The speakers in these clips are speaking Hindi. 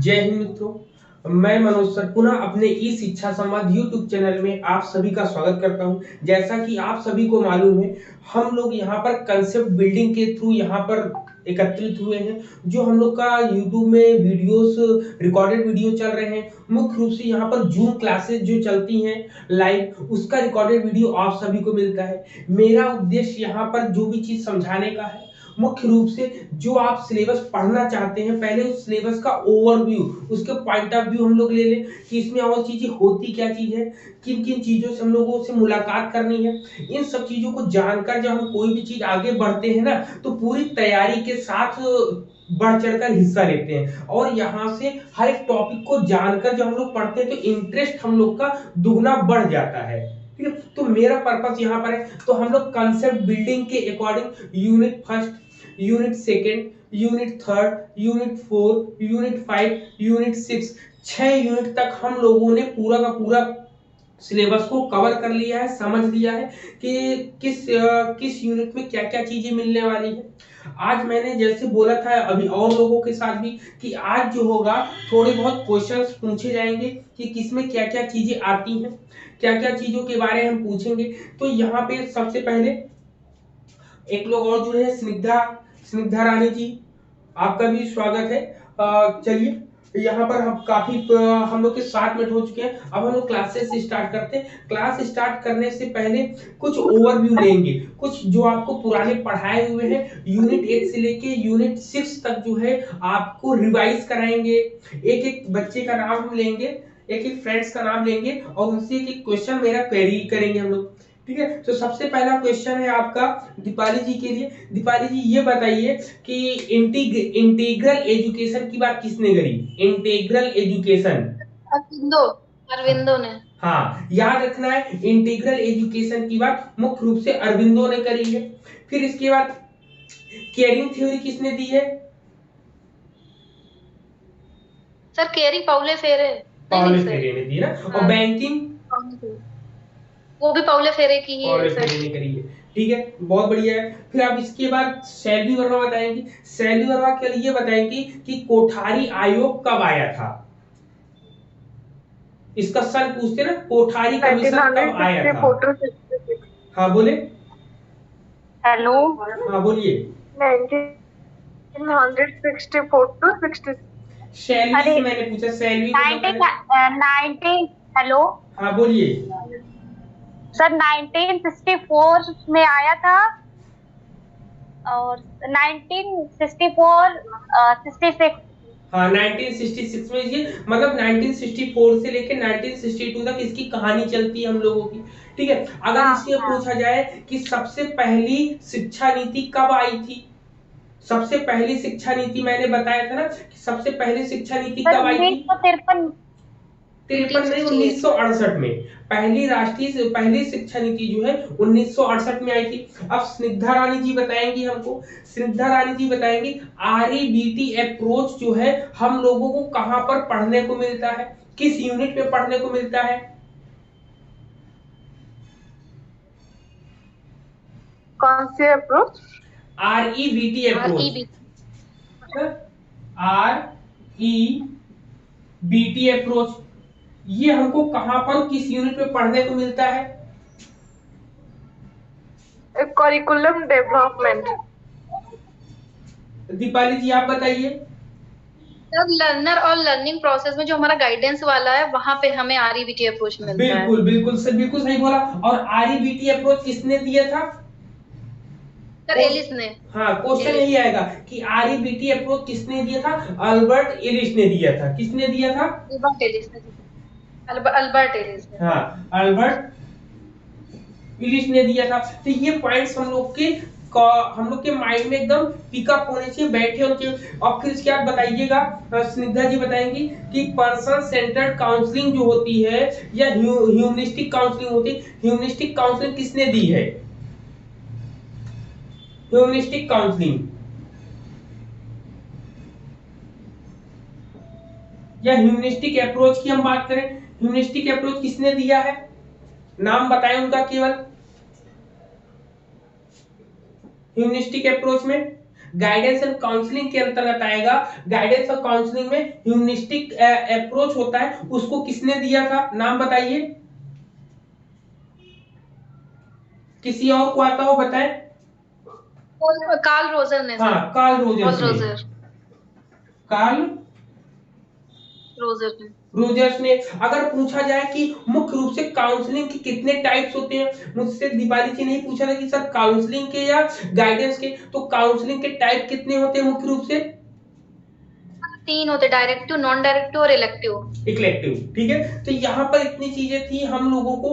जय हिंद मित्रों। मैं मनोज सर पुनः अपने ई शिक्षा संवाद यूट्यूब चैनल में आप सभी का स्वागत करता हूं। जैसा कि आप सभी को मालूम है, हम लोग यहाँ पर कंसेप्ट बिल्डिंग के थ्रू यहाँ पर एकत्रित हुए हैं। जो हम लोग का यूट्यूब में वीडियोस रिकॉर्डेड वीडियो चल रहे हैं, मुख्य रूप से यहाँ पर जूम क्लासेस जो चलती हैं लाइव, उसका रिकॉर्डेड वीडियो आप सभी को मिलता है। मेरा उद्देश्य यहाँ पर जो भी चीज समझाने का है, मुख्य रूप से जो आप सिलेबस पढ़ना चाहते हैं, पहले उस सिलेबस का ओवरव्यू, उसके पॉइंट ऑफ व्यू हम लोग ले लें कि इसमें और चीजें होती क्या चीज है, किन किन चीजों से हम लोगों से मुलाकात करनी है। इन सब चीजों को जानकर जब हम कोई भी चीज आगे बढ़ते हैं ना, तो पूरी तैयारी के साथ बढ़ चढ़कर हिस्सा लेते हैं। और यहाँ से हर एक टॉपिक को जानकर जब हम लोग पढ़ते हैं तो इंटरेस्ट हम लोग का दुगना बढ़ जाता है। ठीक है, तो मेरा पर्पस यहाँ पर है, तो हम लोग कंसेप्ट बिल्डिंग के according unit first, unit second, unit third, unit four, unit five, unit six, 6 unit तक हम लोगों ने पूरा का पूरा सिलेबस को कवर कर लिया है, समझ लिया है कि किस यूनिट में क्या क्या चीजें मिलने वाली है। आज मैंने जैसे बोला था अभी और लोगों के साथ भी कि आज जो होगा थोड़े बहुत क्वेश्चंस पूछे जाएंगे कि किसमें क्या क्या चीजें आती हैं, क्या क्या चीजों के बारे में हम पूछेंगे। तो यहाँ पे सबसे पहले एक लोग और जुड़े हैं, स्निग्धा स्निग्धा रानी जी, आपका भी स्वागत है। चलिए, यहाँ पर हम काफी हम लोग के 7 मिनट हो चुके हैं। अब हम लोग क्लासेस स्टार्ट करते हैं। क्लास स्टार्ट करने से पहले कुछ ओवरव्यू लेंगे, कुछ जो आपको पुराने पढ़ाए हुए हैं, यूनिट 1 से लेके यूनिट 6 तक जो है आपको रिवाइज कराएंगे। एक एक बच्चे का नाम हम लेंगे, एक एक फ्रेंड्स का नाम लेंगे और उनसे एक एक क्वेश्चन मेरा क्वेरी करेंगे हम लोग। ठीक है, तो सबसे पहला क्वेश्चन है आपका दीपाली जी के लिए। दीपाली जी ये बताइए कि इंटीग्रल एजुकेशन की बात किसने करी? इंटीग्रल एजुकेशन अरविंदो अरविंदो ने। हाँ, याद रखना है, इंटीग्रल एजुकेशन की बात मुख्य रूप से अरविंदो ने करी है। फिर इसके बाद केयरिंग थ्योरी किसने दी है? सर केरी पाउले फेरे। नहीं नहीं पॉले सर। फेरे ने दी ना। और हाँ, बैंकिंग पाउले फेरे। वो भी पाउले फेरे की ही है पॉले सर। फेरे ने करी है। ठीक है, बहुत बढ़िया है। फिर आप इसके बाद शैली वर्मा बताएंगी। शैली वर्मा के लिए बताएंगी कि कोठारी आयोग कब आया था। इसका सन पूछते ना, कोठारी कमीशन कब आया था? 1964 to 66। हाँ बोले। हेलो। हाँ बोलिए। 1964 to 66। सैलरी अरे से मैंने पूछा, सैलरी तो सब 19 मैंने। 19 हेलो हाँ बोलिए। सर 1964 में आया था। और 1964 66। हाँ 1966 में ये मतलब 1964 से लेकर 1962 तक इसकी कहानी चलती है हम लोगों की। ठीक है, अगर हाँ इससे हाँ। पूछा जाए कि सबसे पहली शिक्षा नीति कब आई थी, सबसे पहली शिक्षा नीति मैंने बताया था ना कि सबसे पहली शिक्षा नीति सर कब आई थी? 1953। 53 नहीं, 1968। 1968 में पहली शिक्षा नीति जो है 1968 में आई थी। अब स्निग्धा रानी जी बताएंगी हमको, स्निग्धा रानी जी बताएंगी आरईबीटी अप्रोच जो है हम लोगों को कहां पर पढ़ने को मिलता है, किस यूनिट में पढ़ने को मिलता है? कौन से approach? REBT approach, R E B T approach, ये हमको कहां पर किस यूनिट में पढ़ने को मिलता है? Curriculum development. दीपाली जी आप बताइए। सर लर्नर और लर्निंग प्रोसेस में जो हमारा गाइडेंस वाला है वहां पे हमें आरईबीटी अप्रोच मिलता है। बिल्कुल बिल्कुल सर, बिल्कुल सही बोला। और आरईबीटी अप्रोच किसने दिया था? सर एलिस ने। हाँ, क्वेश्चन एलिस। यही आएगा कि आरईबीटी अप्रोच किसने दिया था? अल्बर्ट एलिस ने दिया था। किसने दिया था? अल्बर्ट एलिस ने। अल्बर्ट एलिस ने हाँ, सर। अल्बर्ट एलिस ने दिया था। तो ये पॉइंट्स हम लोग के माइंड में एकदम पिकअप होने चाहिए, बैठे होने चाहिए। और फिर इसके बाद बताइएगा, स्निग्धा जी बताएंगी कि पर्सन सेंटर्ड काउंसलिंग जो होती है या ह्यूमनिस्टिक काउंसलिंग होती है, ह्यूमनिस्टिक काउंसलिंग किसने दी है? ह्यूमनिस्टिक काउंसलिंग या ह्यूमनिस्टिक अप्रोच की हम बात करें, ह्यूमनिस्टिक अप्रोच किसने दिया है? नाम बताएं उनका केवल। ह्यूमनिस्टिक अप्रोच में गाइडेंस एंड काउंसलिंग के अंतर्गत आएगा। गाइडेंस और काउंसलिंग में ह्यूमनिस्टिक अप्रोच होता है, उसको किसने दिया था, नाम बताइए, किसी और को आता हो बताएं। कार्ल रोजर ने हाँ, सर। कार्ल रोजर्स ने। रोजर कार्ल रोजर ने। रोजर्स ने। अगर पूछा जाए कि मुख्य रूप से काउंसलिंग के कितने टाइप्स होते हैं, मुझसे दीपाली जी ने पूछा था कि सर काउंसलिंग के या गाइडेंस के, तो काउंसलिंग के टाइप कितने होते हैं मुख्य रूप से? 3 होते, डायरेक्टिव, नॉन डायरेक्टिव और इलेक्टिव। इक्लेक्टिव, ठीक है। तो यहाँ पर इतनी चीजें थी, हम लोगों को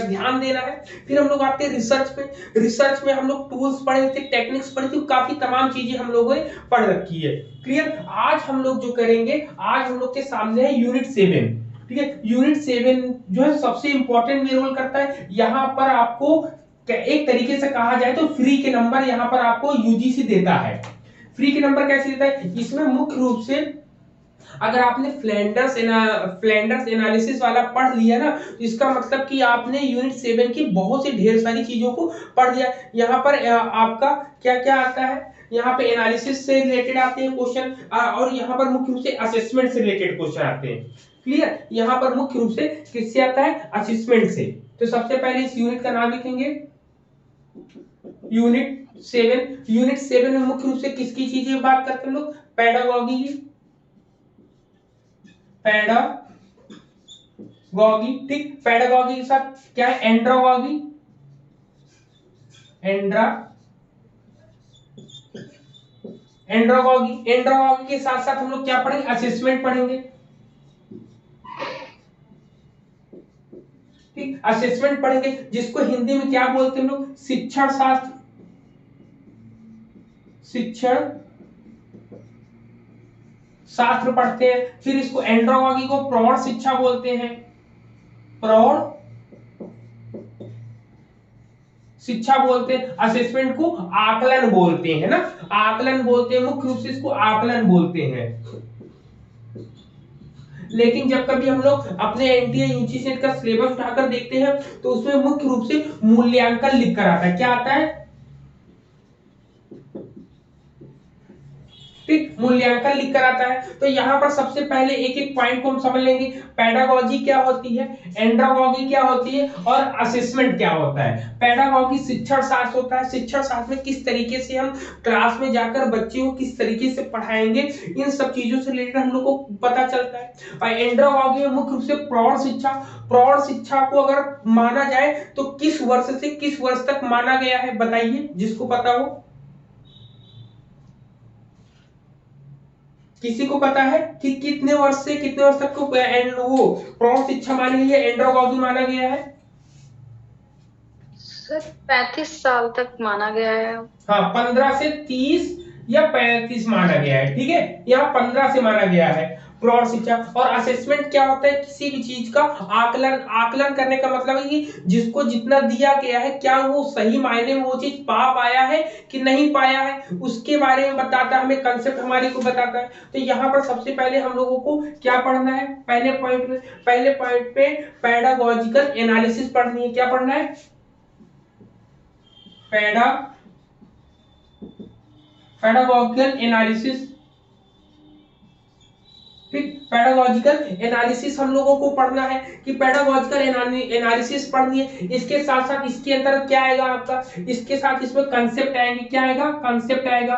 ध्यान देना है। फिर हम लोग आते हैं रिसर्च पे। रिसर्च में हम लोग टूल्स पढ़े थे, टेक्निक्स पढ़ी थी, काफी तमाम चीजें हम लोगों ने पढ़ रखी है। क्लियर। आज हम लोग जो करेंगे, आज हम लोग के सामने है यूनिट 7। ठीक है, यूनिट 7 जो है सबसे इंपॉर्टेंट में रोल करता है। यहाँ पर आपको एक तरीके से कहा जाए तो फ्री के नंबर यहाँ पर आपको यूजीसी देता है। फ्री के नंबर कैसे देता है? इसमें मुख्य रूप से अगर आपने फ्लैंडर्स एनालिसिस वाला पढ़ लिया ना, तो इसका मतलब कि आपने यूनिट 7 की बहुत सी ढेर सारी चीजों को पढ़ लिया। यहाँ पर आपका क्या क्या आता है, यहाँ पे एनालिसिस से रिलेटेड आते हैं क्वेश्चन, और यहाँ पर मुख्य रूप से असेसमेंट से रिलेटेड क्वेश्चन आते हैं। क्लियर। यहाँ पर मुख्य रूप से किससे आता है? असेसमेंट से। तो सबसे पहले इस यूनिट का नाम लिखेंगे यूनिट 7। यूनिट 7 में मुख्य रूप से किसकी चीजें बात करते हैं हम लोग? पेडागॉगी की। पेडागॉगी, ठीक। पेडागॉगी के साथ क्या है? एंड्रोगॉगी। एंड्रोगॉगी के साथ साथ हम लोग क्या पढ़ेंगे? असेसमेंट पढ़ेंगे। ठीक, असेसमेंट पढ़ेंगे, जिसको हिंदी में क्या बोलते हैं हम लोग? शिक्षण शास्त्र। शिक्षण शास्त्र पढ़ते हैं। फिर इसको एंड्रोगॉगी को प्रौढ़ शिक्षा बोलते हैं। प्रौढ़ शिक्षा बोलते हैं। असेसमेंट को आकलन बोलते हैं ना, आकलन बोलते हैं, मुख्य रूप से इसको आकलन बोलते हैं। लेकिन जब कभी हम लोग अपने एनटीए यूजीसी का सिलेबस उठाकर देखते हैं, तो उसमें मुख्य रूप से मूल्यांकन लिख कर आता है। क्या आता है? ठीक, मूल्यांकन लिख कर आता है। तो यहाँ पर सबसे पहले एक एक पॉइंट को हम समझ लेंगे। पेडागॉजी क्या होती है, एंड्रोगॉगी क्या होती है, और असेसमेंट क्या होता है। पेडागॉगी शिक्षण शास्त्र होता है। शिक्षण शास्त्र में किस तरीके से हम क्लास में जाकर बच्चे को किस तरीके से पढ़ाएंगे, इन सब चीजों से रिलेटेड हम लोग को पता चलता है। और एंड्रोगॉगी में मुख्य रूप से प्रौढ़ शिक्षा। प्रौढ़ शिक्षा को अगर माना जाए तो किस वर्ष से किस वर्ष तक माना गया है, बताइए जिसको पता हो। किसी को पता है कि कितने वर्ष से कितने वर्ष तक को वो प्रौढ़ शिक्षा मानी गई है, एंड्रोगॉगी माना गया है? सर 35 साल तक माना गया है। हाँ, 15 से 30 या 35 माना गया है। ठीक है, यहाँ 15 से माना गया है प्रौढ़ शिक्षा। और असेसमेंट क्या होता है? किसी भी चीज का आकलन। आकलन करने का मतलब है कि जिसको जितना दिया गया है, क्या वो सही मायने में वो चीज पा पाया है कि नहीं पाया है, उसके बारे में बताता है, हमें कंसेप्ट हमारे को बताता है। तो यहाँ पर सबसे पहले हम लोगों को क्या पढ़ना है? पहले पॉइंट पे पेडागॉजिकल एनालिसिस पढ़नी है। क्या पढ़ना है? Pedagogical analysis. ठीक, पेडागॉजिकल एनालिसिस हम लोगों को पढ़ना है कि पेडागॉजिकल एनालिसिस पढ़नी है। इसके साथ साथ इसके अंदर क्या आएगा आपका? इसके साथ इसमें कंसेप्ट आएंगे। क्या आएगा? कंसेप्ट आएगा।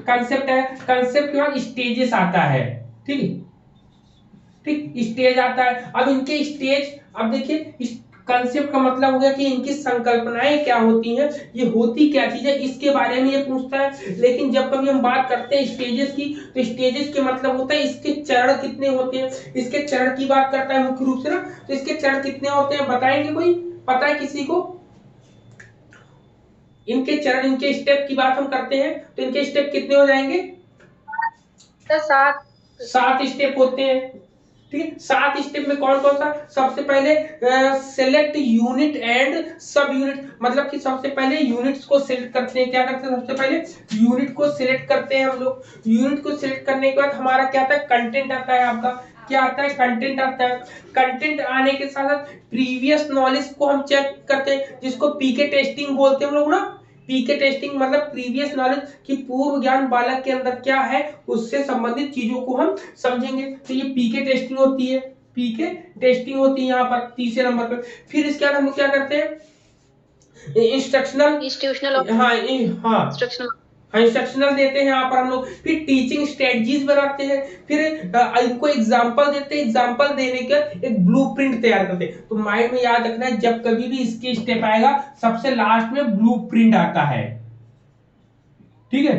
कंसेप्ट है, कंसेप्ट के बाद स्टेजेस आता है। ठीक, ठीक, स्टेज आता है। अब इनके स्टेज, अब देखिए कंसेप्ट का मतलब हो गया कि इनकी संकल्पनाएं क्या होती हैं, ये होती क्या चीज है, इसके बारे में ये पूछता है। लेकिन जब कभी हम बात करते हैं स्टेजेस की, तो स्टेजेस के मतलब होता है इसके चरण कितने होते हैं, इसके चरण की बात करता है मुख्य रूप से ना। तो इसके चरण कितने होते हैं बताएंगे? कोई पता है किसी को? इनके चरण, इनके स्टेप की बात हम करते हैं, तो इनके स्टेप कितने हो जाएंगे? 7 स्टेप होते हैं। ठीक है, 7 स्टेप में कौन कौन सा? सबसे पहले सेलेक्ट यूनिट एंड सब यूनिट, मतलब कि सबसे पहले यूनिट्स को सिलेक्ट करते हैं। क्या करते हैं? सबसे पहले यूनिट को सिलेक्ट करते हैं हम लोग। यूनिट को सिलेक्ट करने के बाद हमारा क्या आता है? कंटेंट आता है आपका। क्या आता है? कंटेंट आता है। कंटेंट आने के साथ साथ प्रीवियस नॉलेज को हम चेक करते हैं, जिसको पीके टेस्टिंग बोलते हैं हम लोग ना। पीके टेस्टिंग मतलब प्रीवियस नॉलेज, कि पूर्व ज्ञान बालक के अंदर क्या है उससे संबंधित चीजों को हम समझेंगे। तो ये पीके टेस्टिंग होती है, पीके टेस्टिंग होती है यहाँ पर तीसरे नंबर पर। फिर इसके बाद हम लोग क्या करते हैं, इंस्ट्रक्शनल, इंस्टीट्यूशनल, हाँ हाँ इंस्ट्रक्शनल, हाँ इंस्ट्रक्शनल देते हैं यहाँ पर हम लोग। फिर टीचिंग स्ट्रेटजीज बनाते हैं, फिर इनको एग्जांपल देते हैं, एग्जांपल देने का एक ब्लूप्रिंट तैयार करते हैं। तो माइंड में याद रखना है, जब कभी भी इसके स्टेप आएगा सबसे लास्ट में ब्लूप्रिंट आता है, ठीक है।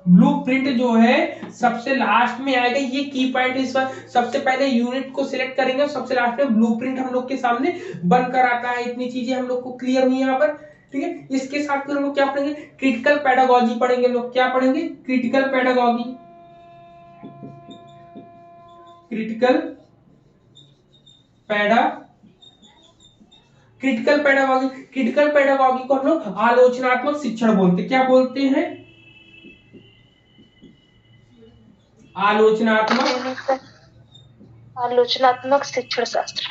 ब्लूप्रिंट जो है सबसे लास्ट में आएगा, ये की पॉइंट इस बार। सबसे पहले यूनिट को सिलेक्ट करेंगे, सबसे लास्ट में ब्लूप्रिंट हम लोग के सामने बनकर आता है। इतनी चीजें हम लोग को क्लियर हुई यहाँ पर, ठीक है। इसके साथ फिर हम लोग क्या पढ़ेंगे, क्रिटिकल पेडागोजी पढ़ेंगे। लोग क्या पढ़ेंगे, critical pedagogy, critical peda critical pedagogy. Critical pedagogy को हम लोग आलोचनात्मक शिक्षण बोलते हैं। क्या बोलते हैं, आलोचनात्मक, आलोचनात्मक शिक्षण शास्त्र।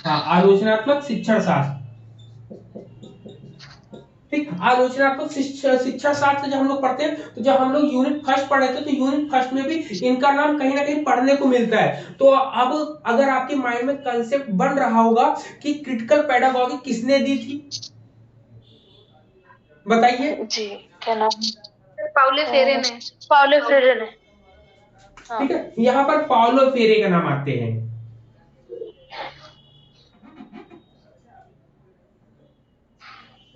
हाँ आलोचनात्मक शिक्षण शास्त्र, ठीक। आलोचनात्मक शिक्षा शास्त्र जब हम लोग पढ़ते हैं, तो जब हम लोग यूनिट फर्स्ट पढ़े थे, तो यूनिट फर्स्ट में भी इनका नाम कहीं ना कहीं पढ़ने को मिलता है। तो अब अगर आपके माइंड में कंसेप्ट बन रहा होगा कि क्रिटिकल पेडागोजी किसने दी थी, बताइए जी, क्या नाम, पाउलो फ्रेरे ने, पाउलो फ्रेरे ने, ठीक है। यहाँ पर पाउलो फेरे का नाम आते हैं।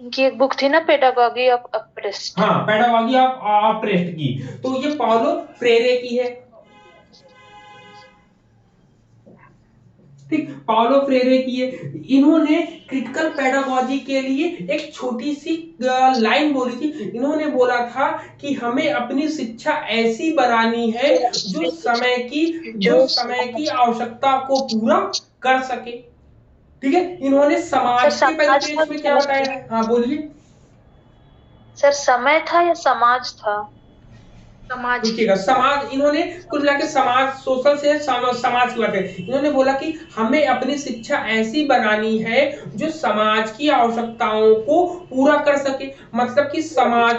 उनकी एक बुक थी ना, पेडागॉजी ऑफ अप्रेस्ट। हाँ पेडागोजी ऑफ अप्रेस्ट की, तो ये पाउलो फ्रेरे की है, ठीक। पाउलो फ्रेरे की है। इन्होंने क्रिटिकल पेडागोजी के लिए एक छोटी सी लाइन बोली थी। इन्होंने बोला था कि हमें अपनी शिक्षा ऐसी बनानी है जो समय की आवश्यकता को पूरा कर सके, ठीक है। इन्होंने समाज के परिप्रेक्ष्य में क्या बताया है, हाँ बोलिए सर। समय था या समाज था? समाज, देखिएगा समाज, इन्होंने कुल मिला के समाज, सोशल से समाज की बात है। इन्होंने बोला कि हमें अपनी शिक्षा ऐसी बनानी है जो समाज की आवश्यकताओं को पूरा कर सके। मतलब कि समाज,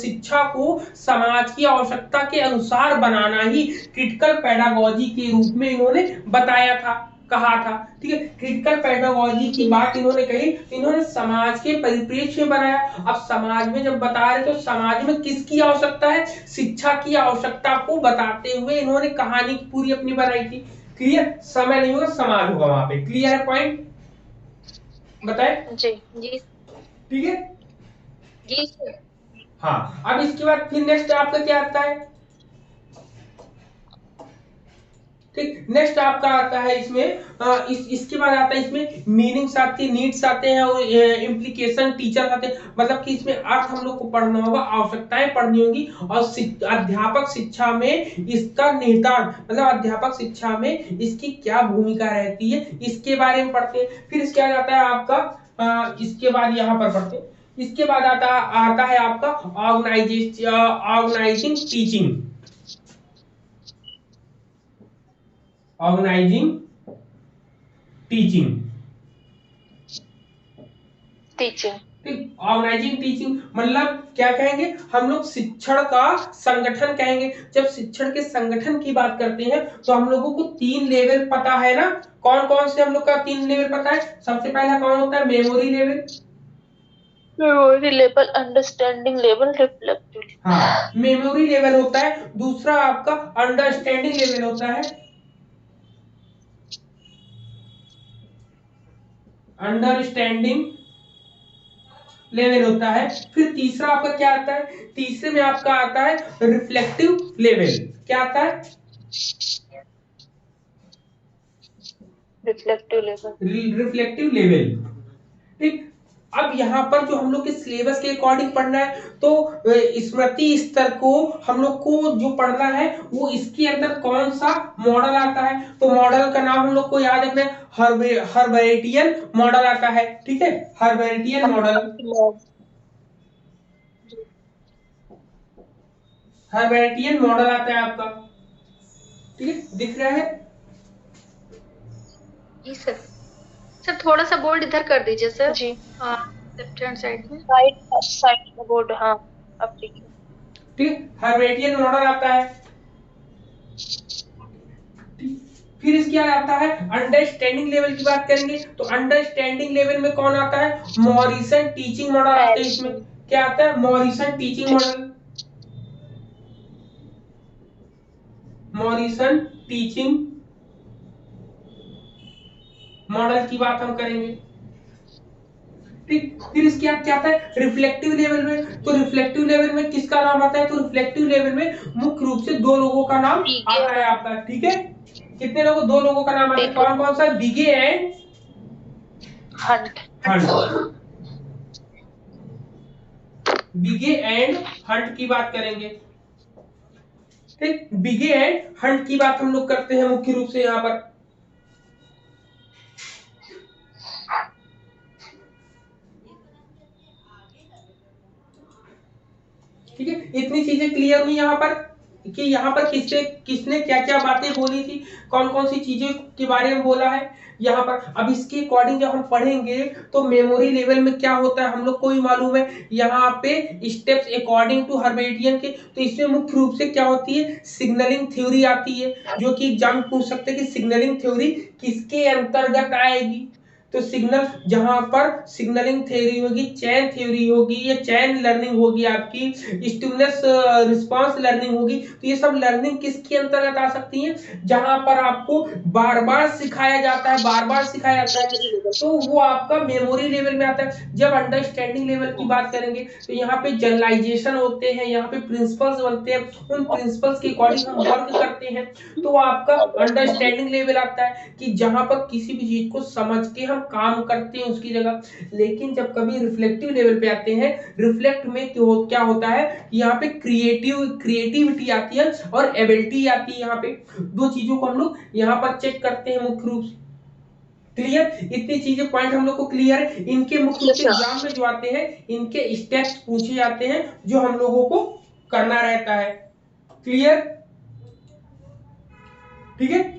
शिक्षा को समाज की आवश्यकता के अनुसार बनाना ही क्रिटिकल पेडागोजी के रूप में इन्होंने बताया था, कहा था, ठीक है। क्रिटिकल पेडागोजी की बात इन्होंने कही, इन्होंने समाज के परिप्रेक्ष्य में बनाया। अब समाज में जब बता रहे, तो समाज में किसकी आवश्यकता है, शिक्षा की आवश्यकता को बताते हुए इन्होंने कहानी पूरी अपनी बनाई थी। क्लियर, समय नहीं होगा समाज होगा वहां पे, क्लियर है पॉइंट, बताए जी जी, ठीक है। जी सर। हाँ अब इसके बाद फिर नेक्स्ट आपका क्या आता है, ठीक। नेक्स्ट आपका आता है इसमें इसके बाद आता है इसमें मीनिंग्स आती है, नीड्स आते हैं और इम्प्लीकेशन टीचर आते हैं। मतलब कि इसमें अर्थ हम लोग को पढ़ना होगा, आवश्यकताएं पढ़नी होगी, और अध्यापक शिक्षा में इसका निहितार्थ, मतलब अध्यापक शिक्षा में इसकी क्या भूमिका रहती है, इसके बारे में पढ़ते हैं। फिर इसके बाद आता है आपका इसके बाद यहाँ पर पढ़ते हैं, इसके बाद आता है आपका ऑर्गेनाइजिंग टीचिंग, ऑर्गेनाइजिंग टीचिंग, ठीक। ऑर्गेनाइजिंग टीचिंग मतलब क्या कहेंगे हम लोग, शिक्षण का संगठन कहेंगे। जब शिक्षण के संगठन की बात करते हैं, तो हम लोगों को 3 लेवल पता है ना, कौन कौन से हम लोग का 3 लेवल पता है। सबसे पहला कौन होता है, memory level, memory level, understanding level, reflective. हाँ मेमोरी लेवल होता है। दूसरा आपका अंडरस्टैंडिंग लेवल होता है, अंडरस्टैंडिंग लेवल होता है। फिर तीसरा आपका क्या आता है, तीसरे में आपका आता है रिफ्लेक्टिव लेवल। क्या आता है, रिफ्लेक्टिव लेवल, रिफ्लेक्टिव लेवल, ठीक। अब यहाँ पर जो हम लोग के सिलेबस के अकॉर्डिंग पढ़ना है, तो स्मृति स्तर को हम लोग को जो पढ़ना है, वो इसके अंदर कौन सा मॉडल आता है। तो मॉडल का नाम हम लोग को याद रखना है, हर्बेटियन मॉडल आता है, ठीक है। हर्बेटियन मॉडल, हर्बेटियन मॉडल आता है आपका, ठीक है, दिख रहा है। जी सर। सर सर थोड़ा सा बोर्ड इधर कर दीजिए सर। जी, लेफ्ट हैंड साइड में। साइड में बोर्ड, हाँ अब ठीक है। ठीक, हर्बेटियन मॉडल आता है। फिर इसके बाद आता है अंडरस्टैंडिंग लेवल की बात करेंगे तो अंडरस्टैंडिंग लेवल में कौन आता है, मॉरिसन टीचिंग मॉडल आता है। इसमें क्या आता है, Morrison teaching model, Morrison teaching model की बात हम करेंगे। ठीक, फिर इसके बाद क्या आता है रिफ्लेक्टिव लेवल में, तो रिफ्लेक्टिव लेवल में किसका नाम आता है, तो रिफ्लेक्टिव लेवल में मुख्य रूप से दो लोगों का नाम आता है आपका। ठीक है, कितने लोगों, दो लोगों का नाम आता है, कौन कौन सा, Bigge and Hunt. Hunt, Bigge and Hunt की बात करेंगे। ठीक, बिगे एंड हंट की बात हम लोग करते हैं मुख्य रूप से यहाँ पर। ठीक है, इतनी चीजें क्लियर हुई यहाँ पर कि यहाँ पर किससे किसने क्या क्या बातें बोली थी, कौन कौन सी चीजें के बारे में बोला है यहाँ पर। अब इसके अकॉर्डिंग जब हम पढ़ेंगे तो मेमोरी लेवल में क्या होता है हम लोग को ही मालूम है। यहाँ पे स्टेप्स अकॉर्डिंग टू हर्बेटियन के, तो इसमें मुख्य रूप से क्या होती है, सिग्नलिंग थ्योरी आती है, जो कि एग्जाम पूछ सकते हैं कि सिग्नलिंग थ्योरी किसके अंतर्गत आएगी। तो सिग्नल, जहां पर सिग्नलिंग थ्योरी होगी, चैन थ्योरी होगी, ये चैन लर्निंग होगी आपकी, स्टिमुलस रिस्पांस लर्निंग होगी, तो ये सब लर्निंग किसके अंतर्गत आ सकती है, जहां पर आपको बार बार सिखाया जाता है, बार बार सिखाया जाता है, तो वो आपका मेमोरी लेवल में आता है। जब अंडरस्टैंडिंग लेवल की बात करेंगे तो यहाँ पे जनरलाइजेशन होते हैं, यहाँ पे प्रिंसिपल्स बनते हैं, उन प्रिंसिपल्स के अकॉर्डिंग हम वर्क करते हैं, तो आपका अंडरस्टैंडिंग लेवल आता है कि जहां पर किसी भी चीज को समझ के हम काम करते हैं उसकी जगह। लेकिन जब कभी रिफ्लेक्टिव लेवल पे आते हैं, रिफ्लेक्ट में क्या होता है, यहाँ पे क्रिएटिविटी आती है और एबिलिटी आती है। यहाँ पे दो चीजों को हम लोग यहाँ पर चेक करते हैं मुख्य रूप से। क्लियर, इतनी चीजें पॉइंट हम लोग को क्लियर है। इनके मुख्य रूप से एग्जाम में जो आते हैं, इनके स्टेप्स पूछे जाते हैं जो हम लोगों को करना रहता है। क्लियर, ठीक है।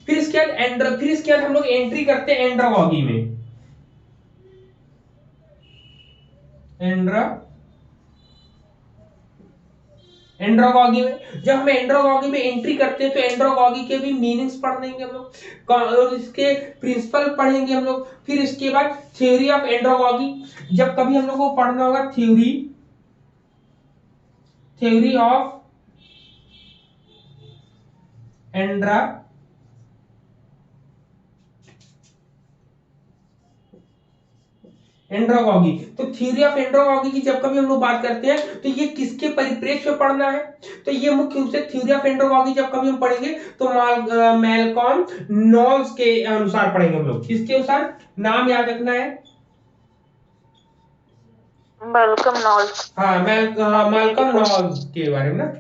फिर इसके बाद हम लोग एंट्री करते हैं एंड्रोगॉगी में। एंड्रोगॉगी में जब हम एंड्रोगॉगी में एंट्री करते हैं तो एंड्रोगॉगी के भी मीनिंग्स पढ़ लेंगे हम लोग, और इसके प्रिंसिपल पढ़ेंगे हम लोग। फिर इसके बाद थ्योरी ऑफ एंड्रोगॉगी, जब कभी हम लोग को पढ़ना होगा थ्योरी ऑफ एंड्रोगॉगी, तो थ्योरी ऑफ एंड्रोगॉगी की जब कभी हम लोग बात करते हैं तो ये किसके परिप्रेक्ष्य में पढ़ना है, तो ये मुख्य रूप से थ्योरी ऑफ एंड्रोगॉगी जब कभी हम पढ़ेंगे तो मैल्कॉम नॉल्स के अनुसार पढ़ेंगे हम लोग। किसके अनुसार, नाम याद रखना है, मैल्कम नॉल्स। हाँ, मैल्कम नॉल्स के बारे में ना।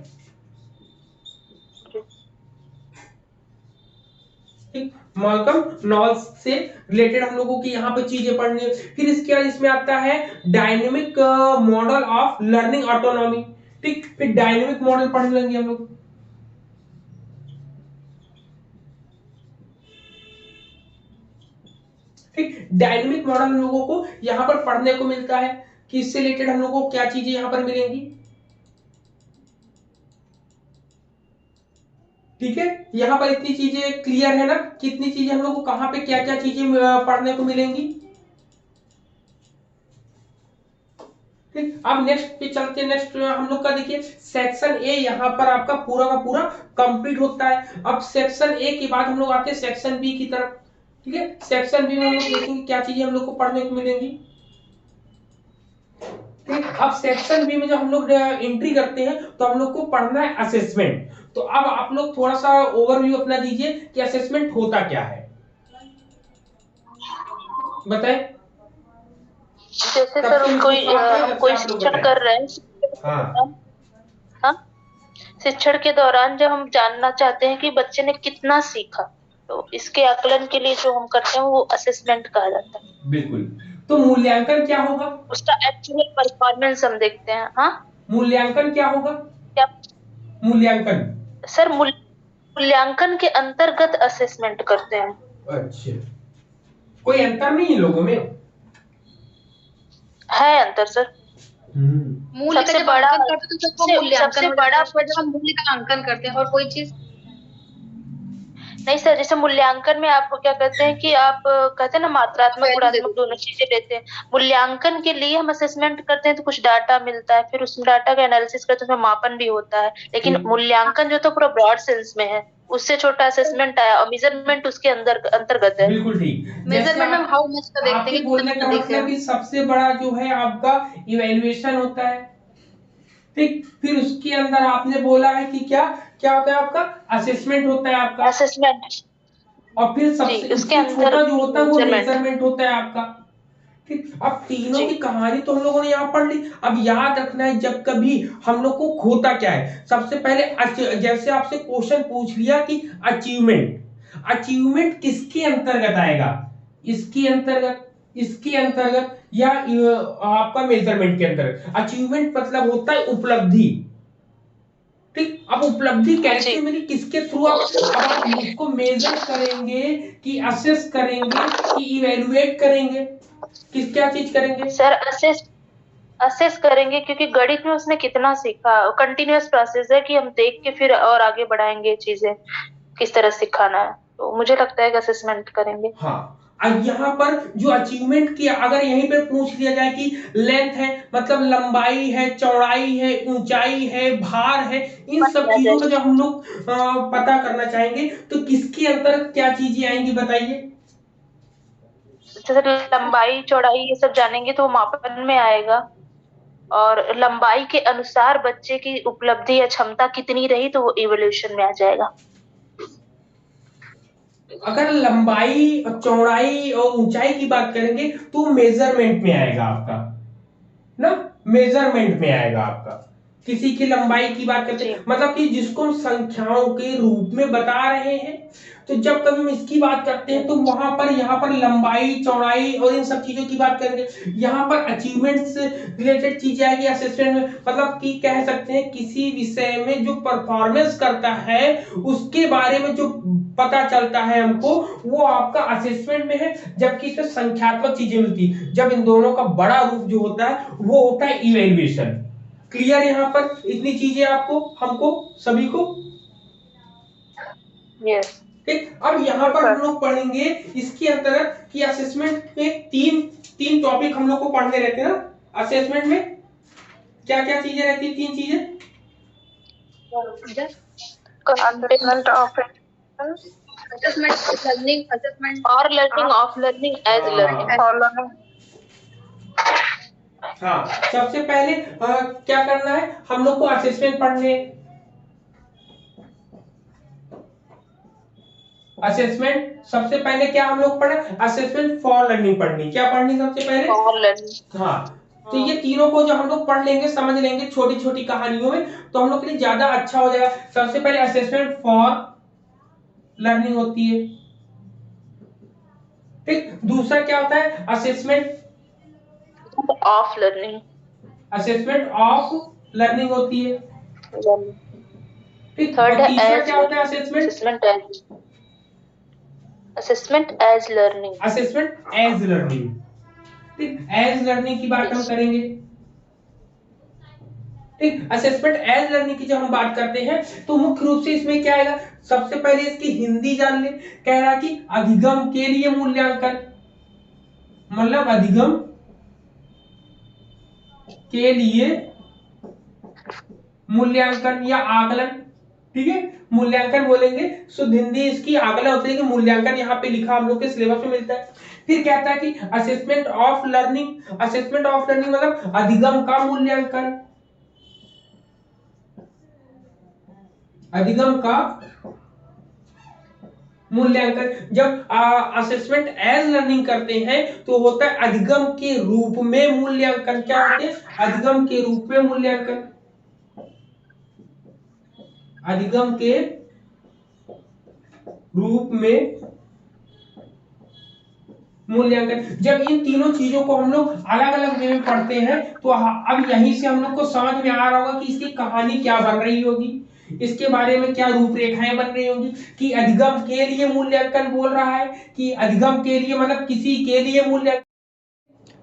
मैल्कम नॉल्स से रिलेटेड हम लोगों की यहाँ पे चीजें पढ़नी है। फिर इसके बाद इसमें आता है dynamic model of learning autonomy. ठीक, फिर डायनेमिक मॉडल पढ़ने लेंगे हम लोग। ठीक, डायनेमिक मॉडल हम लोगों को यहाँ पर पढ़ने को मिलता है कि इससे रिलेटेड हम लोगों को क्या चीजें यहाँ पर मिलेंगी। ठीक है, यहाँ पर इतनी चीजें क्लियर है ना, कितनी चीजें हम लोग को कहाँ पे क्या क्या चीजें पढ़ने को मिलेंगी। ठीक, अब नेक्स्ट पे चलते हैं। नेक्स्ट हम लोग का देखिए सेक्शन ए, यहाँ पर आपका पूरा का पूरा कंप्लीट होता है। अब सेक्शन ए के बाद हम लोग आते हैं सेक्शन बी की तरफ। ठीक है, सेक्शन बी में हम लोग देखेंगे क्या चीजें हम लोग को पढ़ने को मिलेंगी। ठीक, अब सेक्शन बी में जब हम लोग एंट्री करते हैं तो हम लोग को पढ़ना है असेसमेंट। तो अब आप लोग थोड़ा सा ओवरव्यू अपना दीजिए कि असेसमेंट होता क्या है, बताएं। जैसे सर हम कोई शिक्षण कर रहे हैं, हाँ, शिक्षण के दौरान जब हम जानना चाहते हैं कि बच्चे ने कितना सीखा, तो इसके आकलन के लिए जो हम करते हैं वो असेसमेंट कहा जाता है। बिल्कुल, तो मूल्यांकन क्या होगा, उसका एक्चुअल परफॉर्मेंस हम देखते हैं। हाँ, मूल्यांकन क्या होगा, क्या मूल्यांकन सर, मूल्यांकन के अंतर्गत असेसमेंट करते हैं। अच्छा, कोई अंतर नहीं इन लोगों में? है अंतर सर। मूल्य का सबसे जब बड़ा अंकन करते हैं तो सबका मूल्यांकन सबसे हो बड़ा जाता है, बट जब हम मूल्य का अंकन करते हैं और कोई चीज नहीं सर, जैसे मूल्यांकन में आप क्या कहते हैं कि आप कहते हैं ना मात्रात्मक वैल्यू दे गुणात्मक देते दोनों चीजें लेते हैं। मूल्यांकन के लिए हम असेसमेंट करते हैं तो कुछ डाटा मिलता है, फिर उस डाटा का एनालिसिस करते हैं, उसमें मापन भी होता है। लेकिन ठीक। मूल्यांकन जो तो पूरा ब्रॉड सेंस में है, उससे छोटा असेसमेंट आया और मेजरमेंट उसके अंदर अंतर्गत है। बिल्कुल ठीक। जैसे मेजरमेंट में आप, हाउ मच का देखते आपके हैं कि बोलने कितना का दिख रहा मतलब है। कि सबसे बड़ा जो है आपका इवैल्यूएशन होता है, ठीक। फिर उसके अंदर आपने बोला है कि क्या क्या होता है आपका, असेसमेंट होता है आपका, असेसमेंट और फिर जी, सबसे उसके उससे अंदर छोटा जो होता है वो मेजरमेंट मेजरमेंट होता है आपका, ठीक। अब तीनों जी। की कहानी तो हम लोगों ने यहाँ पढ़ ली। अब याद रखना है जब कभी हम लोग को होता क्या है, सबसे पहले जैसे आपसे क्वेश्चन पूछ लिया कि अचीवमेंट, अचीवमेंट किसके अंतर्गत आएगा, इसके अंतर्गत, इसके अंतर्गत, या आपका मेजरमेंट के अंतर्गत। अचीवमेंट मतलब होता है उपलब्धि, ठीक। अब उपलब्धि जी कैसे मिली, किसके थ्रू, आप उसको मेजर करेंगे कि असेस करेंगे कि इवेलुएट करेंगे, किस क्या चीज करेंगे? सर, असेस असेस करेंगे क्योंकि गणित में उसने कितना सीखा, कंटिन्यूअस प्रोसेस है कि हम देख के फिर और आगे बढ़ाएंगे चीजें, किस तरह सिखाना है। तो मुझे लगता है कि असेसमेंट करेंगे। हाँ। अब यहाँ पर जो अचीवमेंट की अगर यहीं पे पूछ लिया जाए कि लेंथ है मतलब लंबाई है, चौड़ाई है, ऊंचाई है, भार है, इन बन सब गया चीजों का जैसे जब हम लोग पता करना चाहेंगे तो किसके अंतर्गत क्या चीजें आएंगी बताइए? जैसे लंबाई चौड़ाई ये सब जानेंगे तो वो मापन में आएगा, और लंबाई के अनुसार बच्चे की उपलब्धि या क्षमता कितनी रही तो वो इवोल्यूशन में आ जाएगा। अगर लंबाई और चौड़ाई और ऊंचाई की बात करेंगे तो मेजरमेंट में आएगा आपका ना, मेजरमेंट में आएगा आपका। किसी की लंबाई की बात करते हैं मतलब कि जिसको हम संख्याओं के रूप में बता रहे हैं, तो जब कभी हम इसकी बात करते हैं तो वहां पर यहाँ पर लंबाई चौड़ाई और इन सब चीजों की बात करेंगे। यहाँ पर अचीवमेंट से रिलेटेड चीजें आएगी असेसमेंट में, मतलब कि कह सकते हैं किसी विषय में जो परफॉर्मेंस करता है उसके बारे में जो पता चलता है हमको, वो आपका असेसमेंट में है। जबकि इसमें संख्यात्मक चीजें मिलती, जब इन दोनों का बड़ा रूप जो होता है वो होता है इवेल्युएशन। क्लियर यहाँ पर इतनी चीजें आपको, हमको, सभी को? यस ठीक। अब यहाँ पर हम लोग पढ़ेंगे इसके अंतर्गत कि असेसमेंट में तीन तीन टॉपिक हम लोग को पढ़ने रहते हैं ना। असेसमेंट में क्या क्या चीजें रहती है, तीन चीजें? Containment of assessment learning, assessment और learning of learning as learning और लर्निंग। हाँ, सबसे पहले क्या करना है हम लोग को, असेसमेंट पढ़ने, असेसमेंट सबसे पहले क्या हम लोग पढ़े, असेसमेंट फॉर लर्निंग पढ़नी, क्या पढ़नी सबसे पहले? और लर्निंग। हाँ, तो ये तीनों को जो हम लोग पढ़ लेंगे, समझ लेंगे छोटी छोटी कहानियों में, तो हम लोग के लिए ज्यादा अच्छा हो जाएगा। सबसे पहले असेसमेंट फॉर लर्निंग होती है, ठीक। दूसरा क्या होता है, assessment of learning, assessment of learning होती है, ठीक। थर्ड और है तीसरा एज क्या होता है, assessment as assessment as learning, assessment as learning, ठीक। एज लर्निंग की बात हम करेंगे, ठीक। असेसमेंट एज लर्निंग की जब हम बात करते हैं तो मुख्य रूप से इसमें क्या आएगा, सबसे पहले इसकी हिंदी जान ले। कह रहा कि अधिगम के लिए मूल्यांकन, मतलब अधिगम के लिए मूल्यांकन या आकलन, ठीक है। मूल्यांकन बोलेंगे, शुद्ध हिंदी इसकी आकलन होती है कि मूल्यांकन यहाँ पे लिखा हम लोग के सिलेबस में मिलता है। फिर कहता है कि assessment of learning, assessment of learning मतलब अधिगम का मूल्यांकन, अधिगम का मूल्यांकन। जब असेसमेंट एज लर्निंग करते हैं तो होता है अधिगम के रूप में मूल्यांकन, क्या होते हैं, अधिगम के रूप में मूल्यांकन, अधिगम के रूप में मूल्यांकन। जब इन तीनों चीजों को हम लोग अलग अलग वे में पढ़ते हैं तो अब यहीं से हम लोग को समझ में आ रहा होगा कि इसकी कहानी क्या बन रही होगी। इसके बारे में क्या रूपरेखाएं बन रही होंगी कि अधिगम के लिए मूल्यांकन बोल रहा है कि अधिगम के लिए मतलब किसी के लिए मूल्यांकन।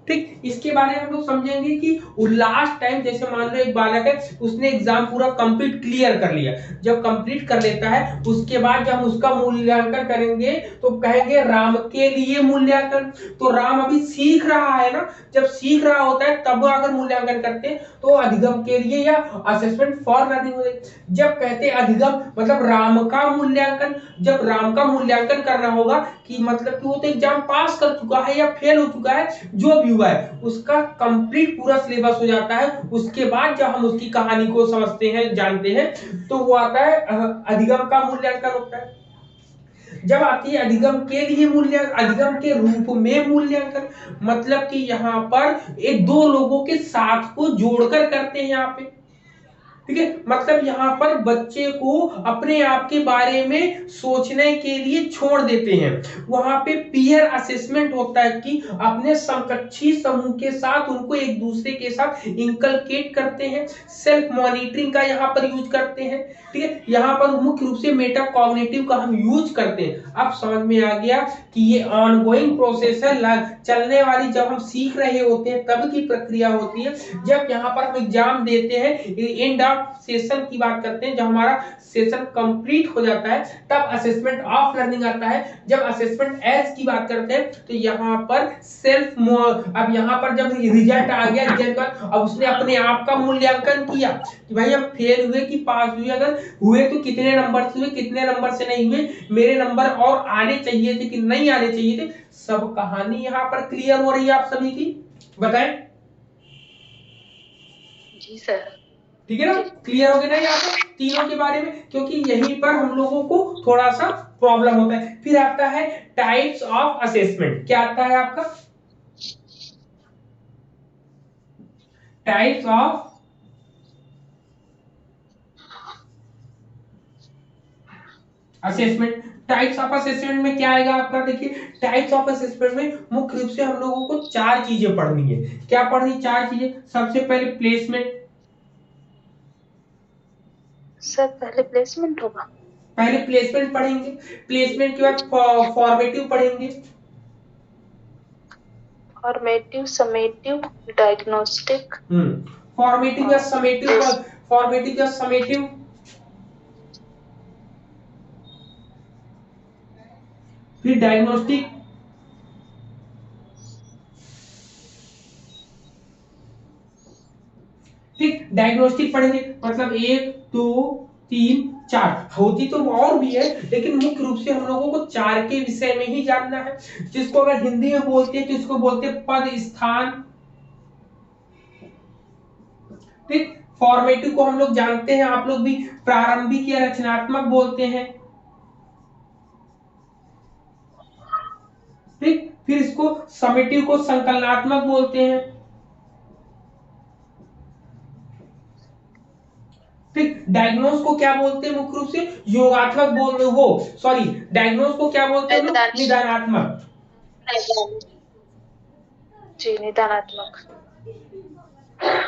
ठीक, इसके बारे में हम लोग समझेंगे कि लास्ट टाइम जैसे मान लो एक बालक है, उसने एग्जाम पूरा कंप्लीट क्लियर कर लिया, जब कंप्लीट कर लेता है उसके बाद जब हम उसका मूल्यांकन करेंगे तो कहेंगे राम के लिए मूल्यांकन। तो राम अभी सीख रहा है ना, जब सीख रहा होता है तब अगर मूल्यांकन करते हैं तो अधिगम के लिए या असेसमेंट फॉर लर्निंग हो जाएगी। जब कहते अधिगम मतलब राम का मूल्यांकन, जब राम का मूल्यांकन करना होगा कि मतलब कि वो तो एग्जाम पास कर चुका है या फेल हो चुका है, जो भी हुआ है उसका कंप्लीट पूरा सिलेबस हो जाता है। उसके बाद जब हम उसकी कहानी को समझते हैं, जानते हैं, तो वो आता है अधिगम का मूल्यांकन होता है। जब आती है अधिगम के लिए मूल्यांकन, अधिगम के रूप में मूल्यांकन, मतलब कि यहाँ पर एक दो लोगों के साथ को जोड़कर करते हैं यहाँ पे। ठीक है, मतलब यहाँ पर बच्चे को अपने आप के बारे में सोचने के लिए छोड़ देते हैं। वहां पे पीयर असेसमेंट होता है कि अपने समकक्षी समूह के साथ उनको एक दूसरे के साथ इंकलकेट करते हैं। सेल्फ मॉनिटरिंग का यहाँ पर यूज करते हैं। ठीक है, यहाँ पर मुख्य रूप से मेटा कॉग्निटिव का हम यूज करते हैं। अब समझ में आ गया कि ये ऑनगोइंग प्रोसेस है, चलने वाली, जब हम सीख रहे होते हैं तब की प्रक्रिया होती है। जब यहाँ पर हम एग्जाम देते हैं, एंड ऑफ सेशन की बात करते हैं, जब हमारा सेशन कंप्लीट हो जाता है तब असेसमेंट ऑफ लर्निंग आता है। जब असेसमेंट एज की बात करते हैं तो यहाँ पर सेल्फ, अब यहाँ पर जब रिजल्ट आ गया, रिजल्ट का अब उसने अपने आप का मूल्यांकन किया कि भाई हम फेल हुए कि पास हुए, अगर हुए तो कितने नंबर से हुए, कितने नंबर से नहीं हुए, मेरे नंबर और आने चाहिए थे कि नहीं आने चाहिए थे। सब कहानी यहाँ पर क्लियर हो रही है आप सभी की, बताएं। जी सर। ठीक है ना, क्लियर हो गया ना यहाँ पर तीनों के बारे में, क्योंकि यहीं पर हम लोगों को थोड़ा सा प्रॉब्लम होता है। फिर आता है टाइप्स ऑफ असेसमेंट। क्या आता है आपका? Types of assessment. Types of assessment में क्या आएगा आपका? देखिए, टाइप्स ऑफ असेसमेंट में मुख्य रूप से हम लोगों को चार चीजें पढ़नी है। क्या पढ़नी? चार चीजें। सबसे पहले प्लेसमेंट। सर पहले प्लेसमेंट होगा? पहले प्लेसमेंट पढ़ेंगे, प्लेसमेंट के बाद फॉर्मेटिव पढ़ेंगे। Formative, summative, diagnostic. फॉर्मेटिव या समेटिव, फॉर्मेटिव या समेटिव, फिर डायग्नोस्टिक, ठीक। डायग्नोस्टिक पढ़ेंगे मतलब 1 2 3 4, होती तो और भी है लेकिन मुख्य रूप से हम लोगों को चार के विषय में ही जानना है। जिसको अगर हिंदी में बोलते हैं तो इसको बोलते हैं पद स्थान। ठीक, फॉर्मेटिव को हम लोग जानते हैं, आप लोग भी, प्रारंभिक या रचनात्मक बोलते हैं। ठीक, फिर इसको समेटिव को संकलनात्मक बोलते हैं। ठीक, डायग्नोस को क्या बोलते हैं? मुख्य रूप से योगात्मक बोलते हो, सॉरी, डायग्नोस को क्या बोलते हैं? निदानात्मक। जी, निदानात्मक।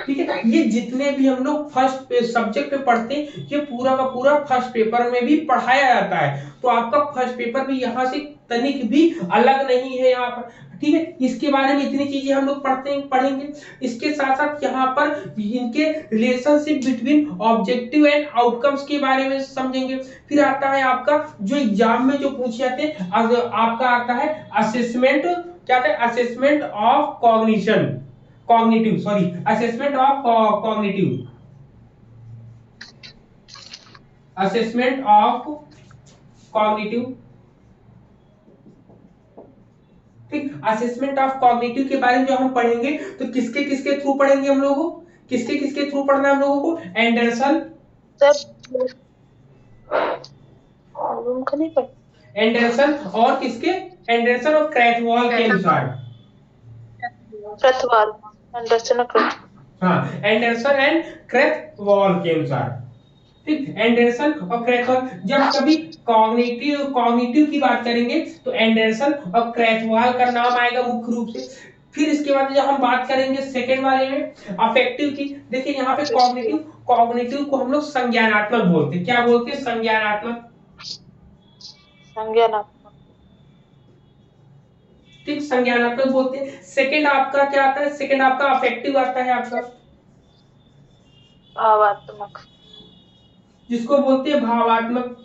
ठीक है, ये जितने भी हम लोग फर्स्ट सब्जेक्ट में पढ़ते हैं ये पूरा का पूरा फर्स्ट पेपर में भी पढ़ाया जाता है। तो आपका फर्स्ट पेपर भी यहाँ से तनिक भी अलग नहीं है यहाँ पर। ठीक है, इसके बारे में इतनी चीजें हम लोग पढ़ेंगे। इसके साथ साथ यहाँ पर इनके relationship between objective and outcomes के बारे में समझेंगे। फिर आता है आपका जो एग्जाम में जो पूछे जाते हैं, आपका आता है असेसमेंट। क्या आता है? Assessment of cognition, cognitive, sorry, assessment of cognitive, assessment of cognitive. ठीक, असेसमेंट ऑफ कॉग्निटिव के बारे में जो हम पढ़ेंगे तो किसके किसके थ्रू पढ़ेंगे हम लोगों को? किसके किसके थ्रू पढ़ना है हम लोगों को? एंडरसन, एंडरसन और किसके? एंडरसन और क्रैथवॉल के अनुसार। क्रैथवॉल, एंडरसन और हाँ, एंडरसन एंड क्रैथवॉल के अनुसार। ठीक, एंडरसन और क्रैथवॉल। जब कभी कॉग्निटिव की बात करेंगे तो एंडरसन और क्रैथवॉल का नाम आएगा मुख्य रूप से। फिर इसके बाद जब हम बात करेंगे सेकेंड वाले में अफेक्टिव की, देखिए यहाँ पे कॉग्निटिव, कॉग्निटिव को हम लोग संज्ञानात्मक बोलते हैं। क्या बोलते हैं? संज्ञानात्मक। संज्ञानात्मक। ठीक, संज्ञानात्मक बोलते हैं। सेकेंड आपका क्या आता है? सेकेंड आपका अफेक्टिव आता है आपका, भावात्मक, जिसको बोलते हैं भावात्मक।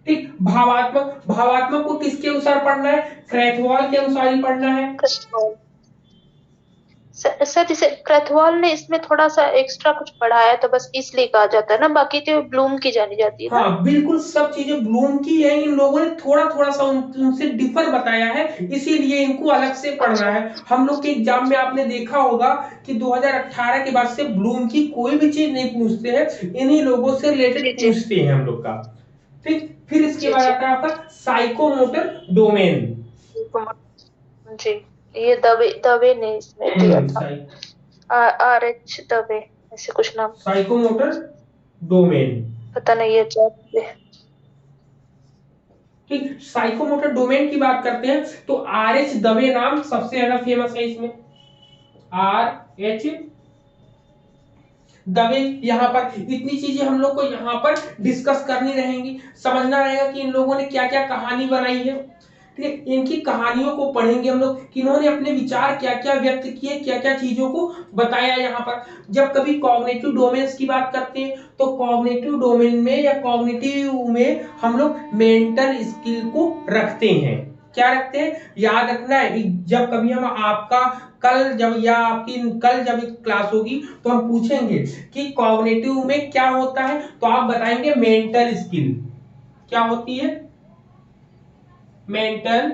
ठीक, भावात्मक, भावात्मक को किसके अनुसार पढ़ना है? क्रैथवॉल के अनुसार ही पढ़ना है। सर इसे क्रैथवॉल ने इसमें थोड़ा सा एक्स्ट्रा कुछ पढ़ाया तो बस इसलिए कहा जाता है ना, बाकी तो ब्लूम की जानी जाती है ना। हाँ बिल्कुल, सब चीजें ब्लूम की है, इन लोगों ने थोड़ा थोड़ा सा उनसे डिफर बताया है, इसीलिए इनको अलग से पढ़ना है। हम लोग के एग्जाम में आपने देखा होगा कि 2018 के बाद से ब्लूम की कोई भी चीज नहीं पूछते हैं, इन्हीं लोगों से रिलेटेड पूछते हैं हम लोग का। ठीक, फिर इसके बाद आता है आपका साइकोमोटर डोमेन। जी, ये दवे ने इसमें दिया था, RH दवे ऐसे कुछ नाम। साइकोमोटर डोमेन, पता नहीं ये क्या है। ठीक, साइकोमोटर डोमेन की बात करते हैं तो RH दवे नाम सबसे ज्यादा फेमस है इसमें। RH दवे, यहाँ पर इतनी चीजें हम लोग को यहाँ पर डिस्कस करनी रहेंगी, समझना रहेगा कि इन लोगों ने क्या क्या कहानी बनाई है। ठीक है, इनकी कहानियों को पढ़ेंगे हम लोग कि इन्होंने अपने विचार क्या क्या व्यक्त किए, क्या क्या चीजों को बताया। यहाँ पर जब कभी कॉग्निटिव डोमेन्स की बात करते हैं तो कॉग्निटिव डोमेन में या कॉग्निटिव में हम लोग मेंटल स्किल को रखते हैं। क्या रखते हैं? याद रखना है, जब कभी हम आपका कल जब या आपकी कल जब क्लास होगी तो हम पूछेंगे कि कॉग्निटिव में क्या होता है, तो आप बताएंगे मेंटल स्किल। क्या होती है? मेंटल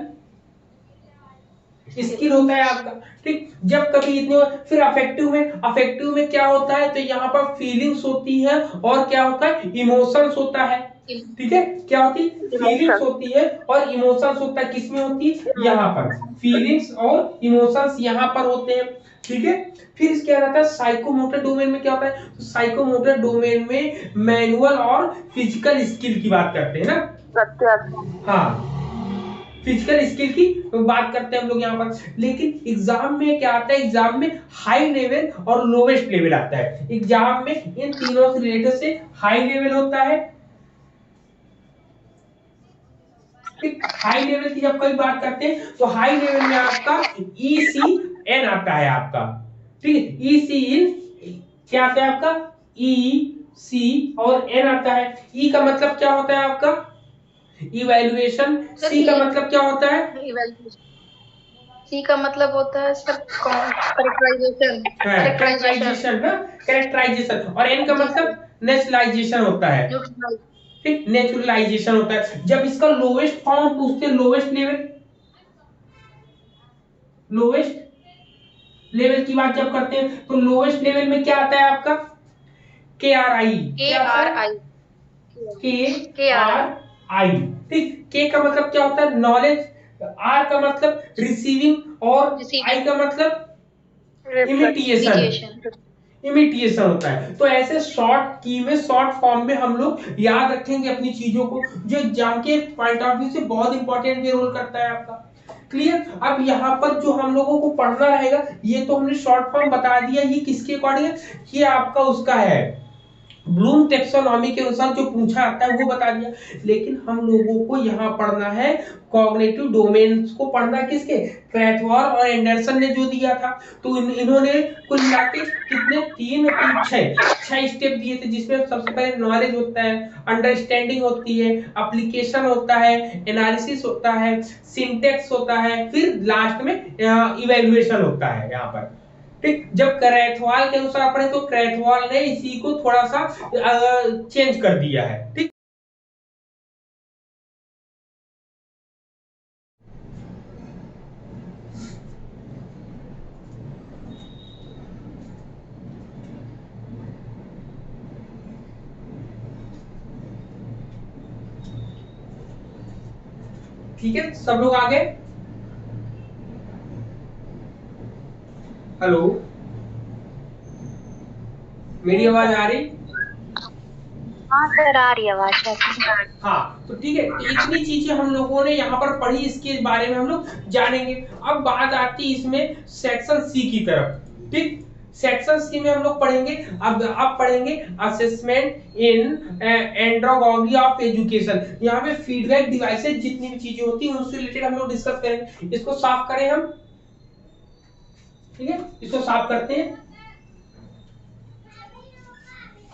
स्किल होता है आपका। ठीक, जब कभी इतने, फिर अफेक्टिव में, अफेक्टिव में क्या होता है? तो यहाँ पर फीलिंग्स होती है और क्या होता है? इमोशंस होता है। ठीक है, क्या होती है? फीलिंग्स होती है और इमोशंस होता है। किसमें होती है? यहाँ पर फीलिंग्स और इमोशंस यहाँ पर होते हैं। ठीक है, फिर इसके क्या रहता है? साइकोमोटर डोमेन में क्या होता है? तो साइकोमोटर डोमेन में मैनुअल और फिजिकल स्किल की बात करते हैं ना। हाँ, फिजिकल स्किल की बात करते हैं हम लोग यहाँ पर। लेकिन एग्जाम में क्या आता है? एग्जाम में हाई लेवल और लोवेस्ट लेवल आता है। एग्जाम में इन तीनों से रिलेटेड से हाई लेवल होता है। ठीक, हाई लेवल की जब कोई बात करते हैं तो हाई लेवल में आपका ECN आता है आपका। ठीक है, ECN क्या आता है आपका? EC और N आता है। E का मतलब क्या होता है आपका? इवैल्यूएशन। C का मतलब क्या होता है? सी का मतलब होता है सर कैरेक्टराइजेशन। कैरेक्टराइजेशन ना, कैरेक्टराइजेशन। और N का मतलब नेचुरलाइजेशन होता है। ठीक, नेचुरलाइजेशन होता है। जब इसका लोवेस्ट फॉर्म पूछते हैं, लोवेस्ट लेवल, लोवेस्ट लेवल की बात जब करते हैं तो लोवेस्ट लेवल में क्या आता है आपका? KRI। KRI। ठीक, K का मतलब क्या होता है? नॉलेज। R का मतलब रिसीविंग और I का मतलब इमिटिएशन। इमिटिएशन होता है। तो ऐसे शॉर्ट की में, शॉर्ट फॉर्म में हम लोग याद रखेंगे अपनी चीजों को, जो एग्जाम के पॉइंट ऑफ व्यू से बहुत इंपॉर्टेंट रोल करता है आपका। क्लियर? अब यहाँ पर जो हम लोगों को पढ़ना रहेगा, ये तो हमने शॉर्ट फॉर्म बता दिया, ये किसके अकॉर्डिंग है? ये आपका उसका है ब्लूम टेक्सोनॉमी के अनुसार जो पूछा आता है वो बता दिया। लेकिन हम लोगों को यहाँ पढ़ना है कॉग्निटिव डोमेन्स को पढ़ना है। किसके? क्रैथवॉल और एंडरसन ने जो दिया था। तो इन्होंने कुल मिलाके कितने? 6 स्टेप दिए थे, जिसमें सबसे पहले नॉलेज होता है, अंडरस्टैंडिंग होती है, एप्लीकेशन होता है, एनालिसिस होता है, सिंटेक्स होता है, फिर लास्ट में इवैल्यूएशन होता है यहाँ पर। ठीक, जब क्रैथवॉल के अनुसार पढ़े तो क्रैथवॉल ने इसी को थोड़ा सा चेंज कर दिया है। ठीक, ठीक है, सब लोग आगे। हेलो, मेरी आवाज आ रही? हाँ सर, आ रही आवाज आपकी। हाँ तो ठीक है, तो इतनी चीजें हम लोगों ने यहाँ पर पढ़ी, इसके बारे में हम लोग जानेंगे। अब बात आती है इसमें सेक्शन सी की तरफ। ठीक, सेक्शन सी में हम लोग पढ़ेंगे, अब पढ़ेंगे असेसमेंट इन एंड्रोगॉगी ऑफ एजुकेशन। यहाँ पे फीडबैक डिवाइसेस जितनी भी चीजें होती हैं उससे रिलेटेड हम लोग डिस्कस करेंगे। इसको साफ करें हम, ठीक है, इसको साफ करते हैं।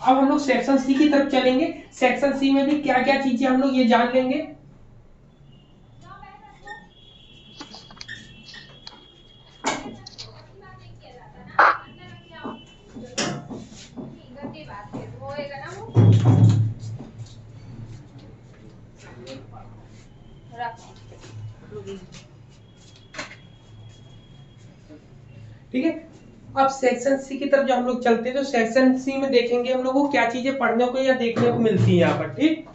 अब हम लोग सेक्शन सी की तरफ चलेंगे। सेक्शन सी में भी क्या क्या चीजें हम लोग ये जान लेंगे। ठीक है, अब सेक्शन सी की तरफ जब हम लोग चलते हैं तो सेक्शन सी में देखेंगे हम लोग को क्या चीजें पढ़ने को या देखने को मिलती है यहाँ पर। ठीक,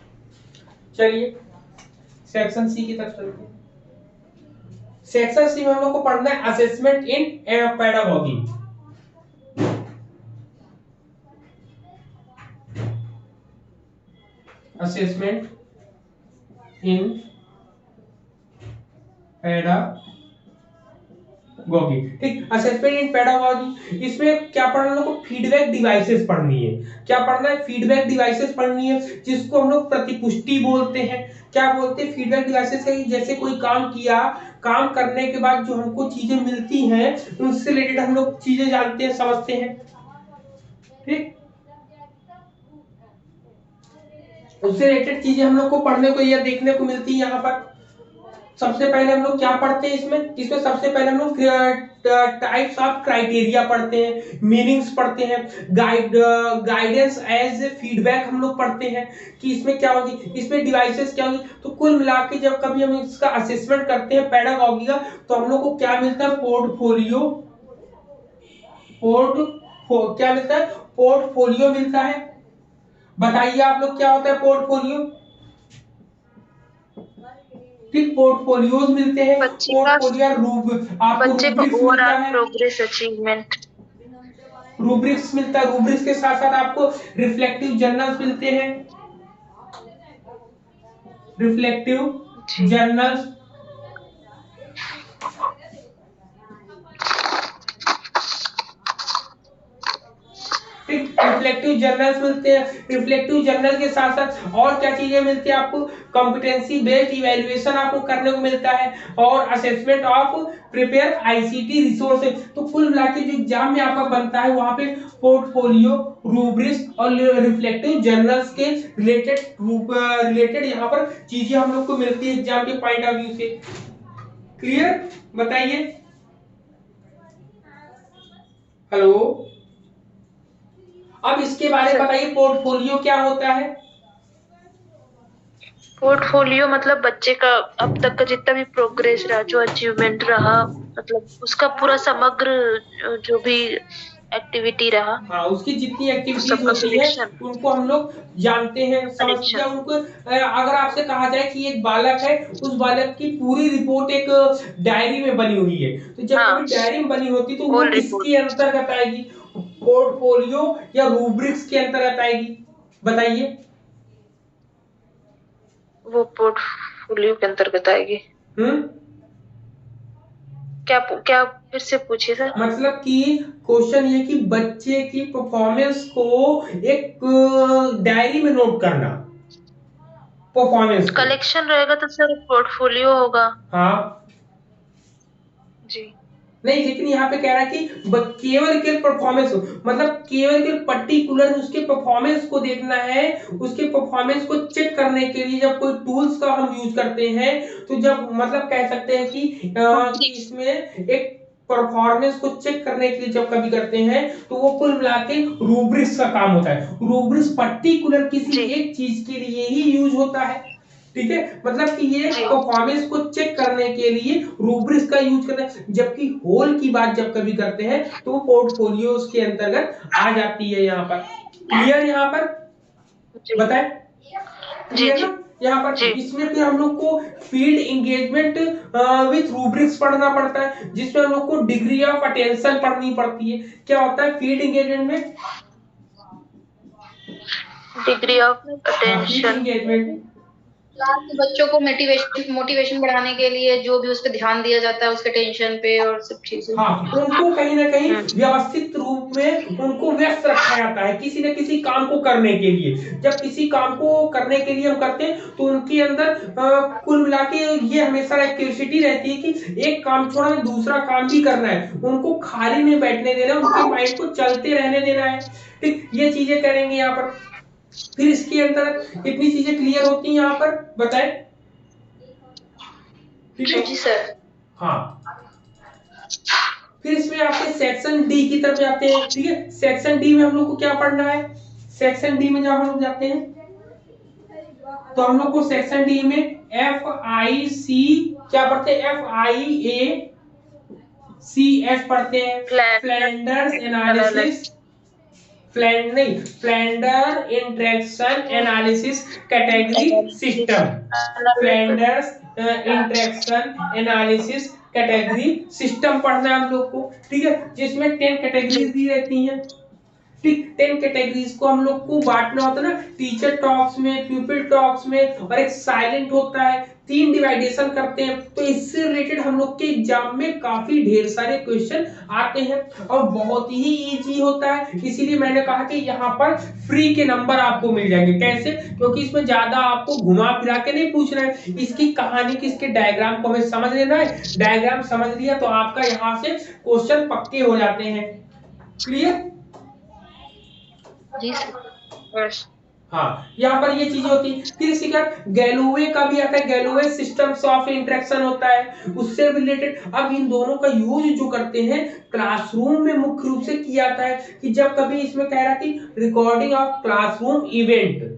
चलिए सेक्शन सी की तरफ चलते हैं। सेक्शन सी में हम लोग को पढ़ना है assessment in pedagogy. Assessment in pedagogy. ठीक, असेसमेंट इन पेडागॉगी, इसमें क्या पढ़ना है हम लोग को? फीडबैक डिवाइसेस पढ़नी है। क्या पढ़ना है? फीडबैक डिवाइसेस पढ़नी है, जिसको हम लोग प्रतिपुष्टि बोलते हैं। क्या बोलते हैं? फीडबैक डिवाइसेस है जैसे कोई काम किया, काम करने के बाद जो हमको चीजें मिलती हैं उनसे रिलेटेड हम लोग चीजें जानते हैं, समझते हैं। ठीक, उससे रिलेटेड चीजें हम लोग को पढ़ने को या देखने को मिलती है यहाँ पर। सबसे पहले हम लोग क्या पढ़ते हैं इसमें सबसे पहले हम लोग टाइप्स ऑफ क्राइटेरिया पढ़ते हैं, मीनिंग्स पढ़ते हैं, गाइडेंस एज फीडबैक हम लोग पढ़ते हैं कि इसमें क्या होगी, इसमें डिवाइसेस क्या होगी। तो कुल मिला के जब कभी हम इसका असेसमेंट करते हैं पेडागॉगी का, तो हम लोग को क्या मिलता है? क्या मिलता है? पोर्टफोलियो मिलता है। बताइए आप लोग क्या होता है पोर्टफोलियो? ठीक, पोर्टफोलियोज मिलते हैं। पोर्टफोलियो आपको रूब्रिक्स मिलता है, प्रोग्रेस अचीवमेंट रूब्रिक्स मिलता है। रूब्रिक्स के साथ साथ आपको रिफ्लेक्टिव जर्नल्स मिलते हैं, रिफ्लेक्टिव जर्नल्स। रिफ्लेक्टिव जर्नल्स मिलते हैं। रिफ्लेक्टिव जर्नल के साथ साथ और क्या चीजें मिलती है आपको? कॉम्पिटेंसी बेस्ड इवैल्यूएशन आपको करने को मिलता है, और assessment of prepare ICT resources. तो कुल मिलाकर जो एग्जाम में आपका बनता है वहां पे पोर्टफोलियो, रूब्रिक्स और रिफ्लेक्टिव जर्नल्स के रिलेटेड यहाँ पर चीजें हम लोग को मिलती है एग्जाम के पॉइंट ऑफ व्यू से। क्लियर? बताइए। हेलो, अब इसके बारे में बताइए, पोर्टफोलियो क्या होता है? पोर्टफोलियो मतलब बच्चे का अब तक का जितना भी प्रोग्रेस रहा, जो अचीवमेंट रहा, मतलब उसका पूरा समग्र जो भी एक्टिविटी रहा, हाँ, उसकी जितनी एक्टिविटीज होती है उनको हम लोग जानते हैं, समझते हैं उनको। अगर आपसे कहा जाए कि एक बालक है, उस बालक की पूरी रिपोर्ट एक डायरी में बनी हुई है, तो जब कभी डायरी में बनी होती तो वो किसके अंतर्गत आएगी? पोर्टफोलियो या रूब्रिक्स के अंतर्गत आएगी? बताइए। वो पोर्टफोलियो के अंतर्गत आएगी। क्या फिर से पूछिए सर। मतलब कि क्वेश्चन ये कि बच्चे की परफॉर्मेंस को एक डायरी में नोट करना, परफॉर्मेंस कलेक्शन रहेगा तो सर पोर्टफोलियो होगा। हाँ जी नहीं, लेकिन यहाँ पे कह रहा है कि केवल के परफॉर्मेंस, मतलब केवल के पर्टिकुलर उसके परफॉर्मेंस को देखना है। उसके परफॉर्मेंस को चेक करने के लिए जब कोई टूल्स का हम यूज करते हैं, तो जब मतलब कह सकते हैं कि इसमें एक परफॉर्मेंस को चेक करने के लिए जब कभी करते हैं तो वो कुल मिला के रूब्रिक्स का काम होता है। रूब्रिक्स पर्टिकुलर किसी एक चीज के लिए ही यूज होता है। ठीक है, मतलब कि ये परफॉर्मेंस को चेक करने के लिए रूब्रिक्स का यूज करते हैं, जबकि होल की बात जब कभी करते हैं तो पोर्टफोलियो के अंतर्गत आ जाती है यहाँ पर। क्लियर? यहाँ पर बताएं। क्लियर ना? यहाँ पर इसमें फिर हम लोग को फील्ड एंगेजमेंट विथ रूब्रिक्स पढ़ना पड़ता है, जिसमें हम लोग को डिग्री ऑफ अटेंशन पढ़नी पड़ती है। क्या होता है फील्ड एंगेजमेंट में? Degree of attention, engagement. Class के बच्चों को मोटिवेशन बढ़ाने के लिए जो भी उस पर ध्यान दिया जाता है, उसके टेंशन पे और सब चीजें। हाँ, उनको कहीं ना कहीं व्यवस्थित रूप में उनको व्यस्त रखा जाता है किसी न किसी काम को करने के लिए। जब किसी काम को करने के लिए हम करते हैं तो उनके अंदर कुल मिला के ये हमेशा एक क्यूरियोसिटी रहती है कि एक काम छोड़ा हमें दूसरा काम भी करना है, उनको खाली नहीं बैठने देना, उनके माइंड को चलते रहने देना है। ठीक, ये चीजें करेंगे यहाँ पर। फिर इसके अंदर कितनी चीजें क्लियर होती हैं यहाँ पर बताएं। ठीक है जी सर। हाँ, फिर इसमें आपके सेक्शन डी की तरफ जाते हैं। ठीक है, सेक्शन डी में हम लोग को क्या पढ़ना है। सेक्शन डी में जब हम लोग जाते हैं तो हम लोग को सेक्शन डी में FIC क्या पढ़ते हैं, FIACS पढ़ते हैं। Flanders analysis, Flanders interaction analysis category system, Flanders interaction analysis category system पढ़ना है हम लोग को। ठीक है, जिसमें 10 कैटेगरीज दी रहती हैं। ठीक, 10 कैटेगरीज को हम लोग को बांटना होता है ना, टीचर टॉक्स में, प्यूपिल टॉक्स में, और एक साइलेंट होता है। 3 डिवाइडेशन करते हैं। तो इससे रिलेटेड हम लोग के एग्जाम में काफी ढेर सारे क्वेश्चन आते हैं और बहुत ही इजी होता है। इसीलिए मैंने कहा कि यहाँ पर फ्री के नंबर आपको मिल जाएंगे। कैसे? क्योंकि इसमें ज्यादा आपको घुमा फिरा के नहीं पूछना है, इसकी कहानी की, इसके डायग्राम को हमें समझ लेना है। डायग्राम समझ लिया तो आपका यहाँ से क्वेश्चन पक्के हो जाते हैं। क्लियर? जी सर। हाँ, यहाँ पर ये चीजें होती है। फिर इसी का गैलोवे का भी आता है, गैलोवे सिस्टम्स ऑफ इंटरेक्शन होता है, उससे रिलेटेड। अब इन दोनों का यूज जो करते हैं क्लासरूम में मुख्य रूप से किया जाता है कि जब कभी इसमें कह रहा कि रिकॉर्डिंग ऑफ क्लासरूम इवेंट,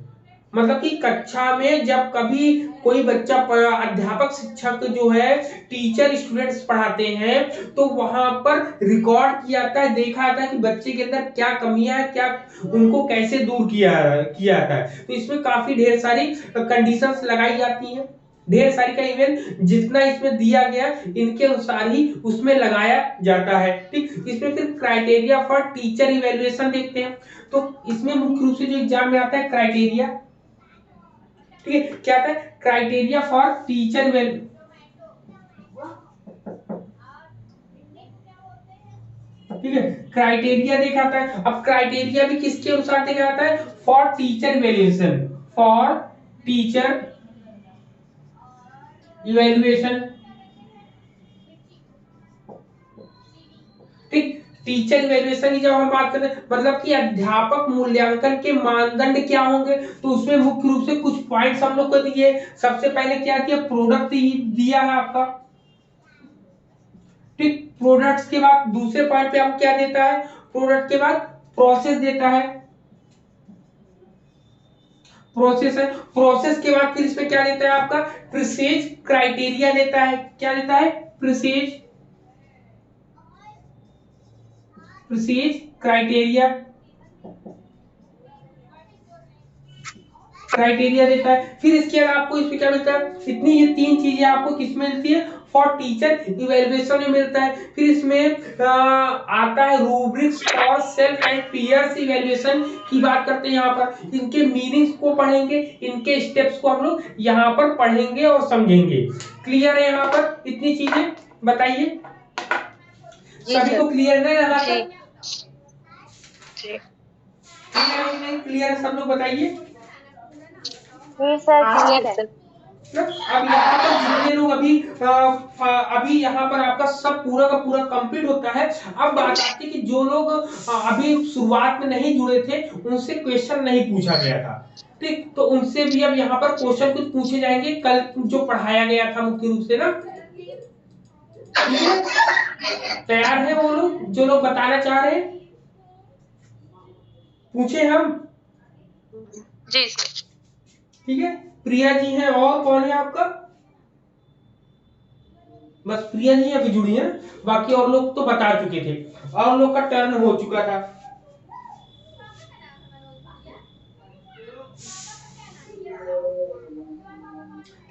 मतलब कि कक्षा में जब कभी कोई बच्चा, अध्यापक शिक्षक जो है टीचर स्टूडेंट्स पढ़ाते हैं तो वहां पर रिकॉर्ड किया जाता है, देखा जाता है कि बच्चे के अंदर क्या कमियां है, क्या उनको कैसे दूर किया जाता है। तो इसमें काफी ढेर सारी कंडीशंस लगाई जाती हैं, ढेर सारी का इवेंट जितना इसमें दिया गया इनके अनुसार ही उसमें लगाया जाता है। ठीक, इसमें फिर क्राइटेरिया फॉर टीचर इवेल्युएशन देखते हैं। तो इसमें मुख्य रूप से जो एग्जाम में आता है क्राइटेरिया, ठीक है, क्या आता है, क्राइटेरिया फॉर टीचर वैल्यू। ठीक है, क्राइटेरिया देखा जाता है। अब क्राइटेरिया भी किसके अनुसार देखा जाता है, for teacher evaluation, for teacher evaluation. ठीक, टीचर इवेल्युएशन की जब हम बात करते हैं मतलब कि अध्यापक मूल्यांकन के मानदंड क्या होंगे, तो उसमें मुख्य रूप से कुछ पॉइंट्स हम लोग को दिए। सबसे पहले क्या दिया, प्रोडक्ट दिया है आपका। ठीक, प्रोडक्ट्स के बाद दूसरे पॉइंट पे हम क्या देता है, प्रोडक्ट के बाद प्रोसेस देता है, प्रोसेस है। प्रोसेस के बाद फिर इसमें क्या देता है आपका, प्रिसेज क्राइटेरिया देता है। क्या देता है, प्रिसेज क्राइटेरिया देता है। फिर इसके बाद आपको इसमें क्या मिलता है, इतनी ये 3 चीजें आपको किसमें मिलती है, फॉर टीचर इवेल्युएशन में मिलता है। फिर इसमें आता है rubrics for self and peers evaluation की बात करते हैं। यहाँ पर इनके मीनिंग्स को पढ़ेंगे, इनके स्टेप्स को हम लोग यहाँ पर पढ़ेंगे और समझेंगे। क्लियर है? यहाँ पर इतनी चीजें बताइए, सभी को क्लियर है? यहाँ पर क्लियर है? सब लोग बताइए। अब यहाँ पर जितने लोग अभी यहाँ पर आपका सब पूरा का पूरा कंप्लीट होता है। अब बात आती है कि जो लोग अभी शुरुआत में नहीं जुड़े थे उनसे क्वेश्चन नहीं पूछा गया था। ठीक, तो उनसे भी अब यहाँ पर क्वेश्चन कुछ पूछे जाएंगे कल जो पढ़ाया गया था मुख्य रूप से ना। तैयार है वो लोग जो लोग बताना चाह रहे हैं, पूछे हम? जी। ठीक है, प्रिया जी हैं, और कौन है आपका? बस प्रिया जी अभी जुड़ी हैं, बाकी और लोग तो बता चुके थे और लोग का टर्न हो चुका था।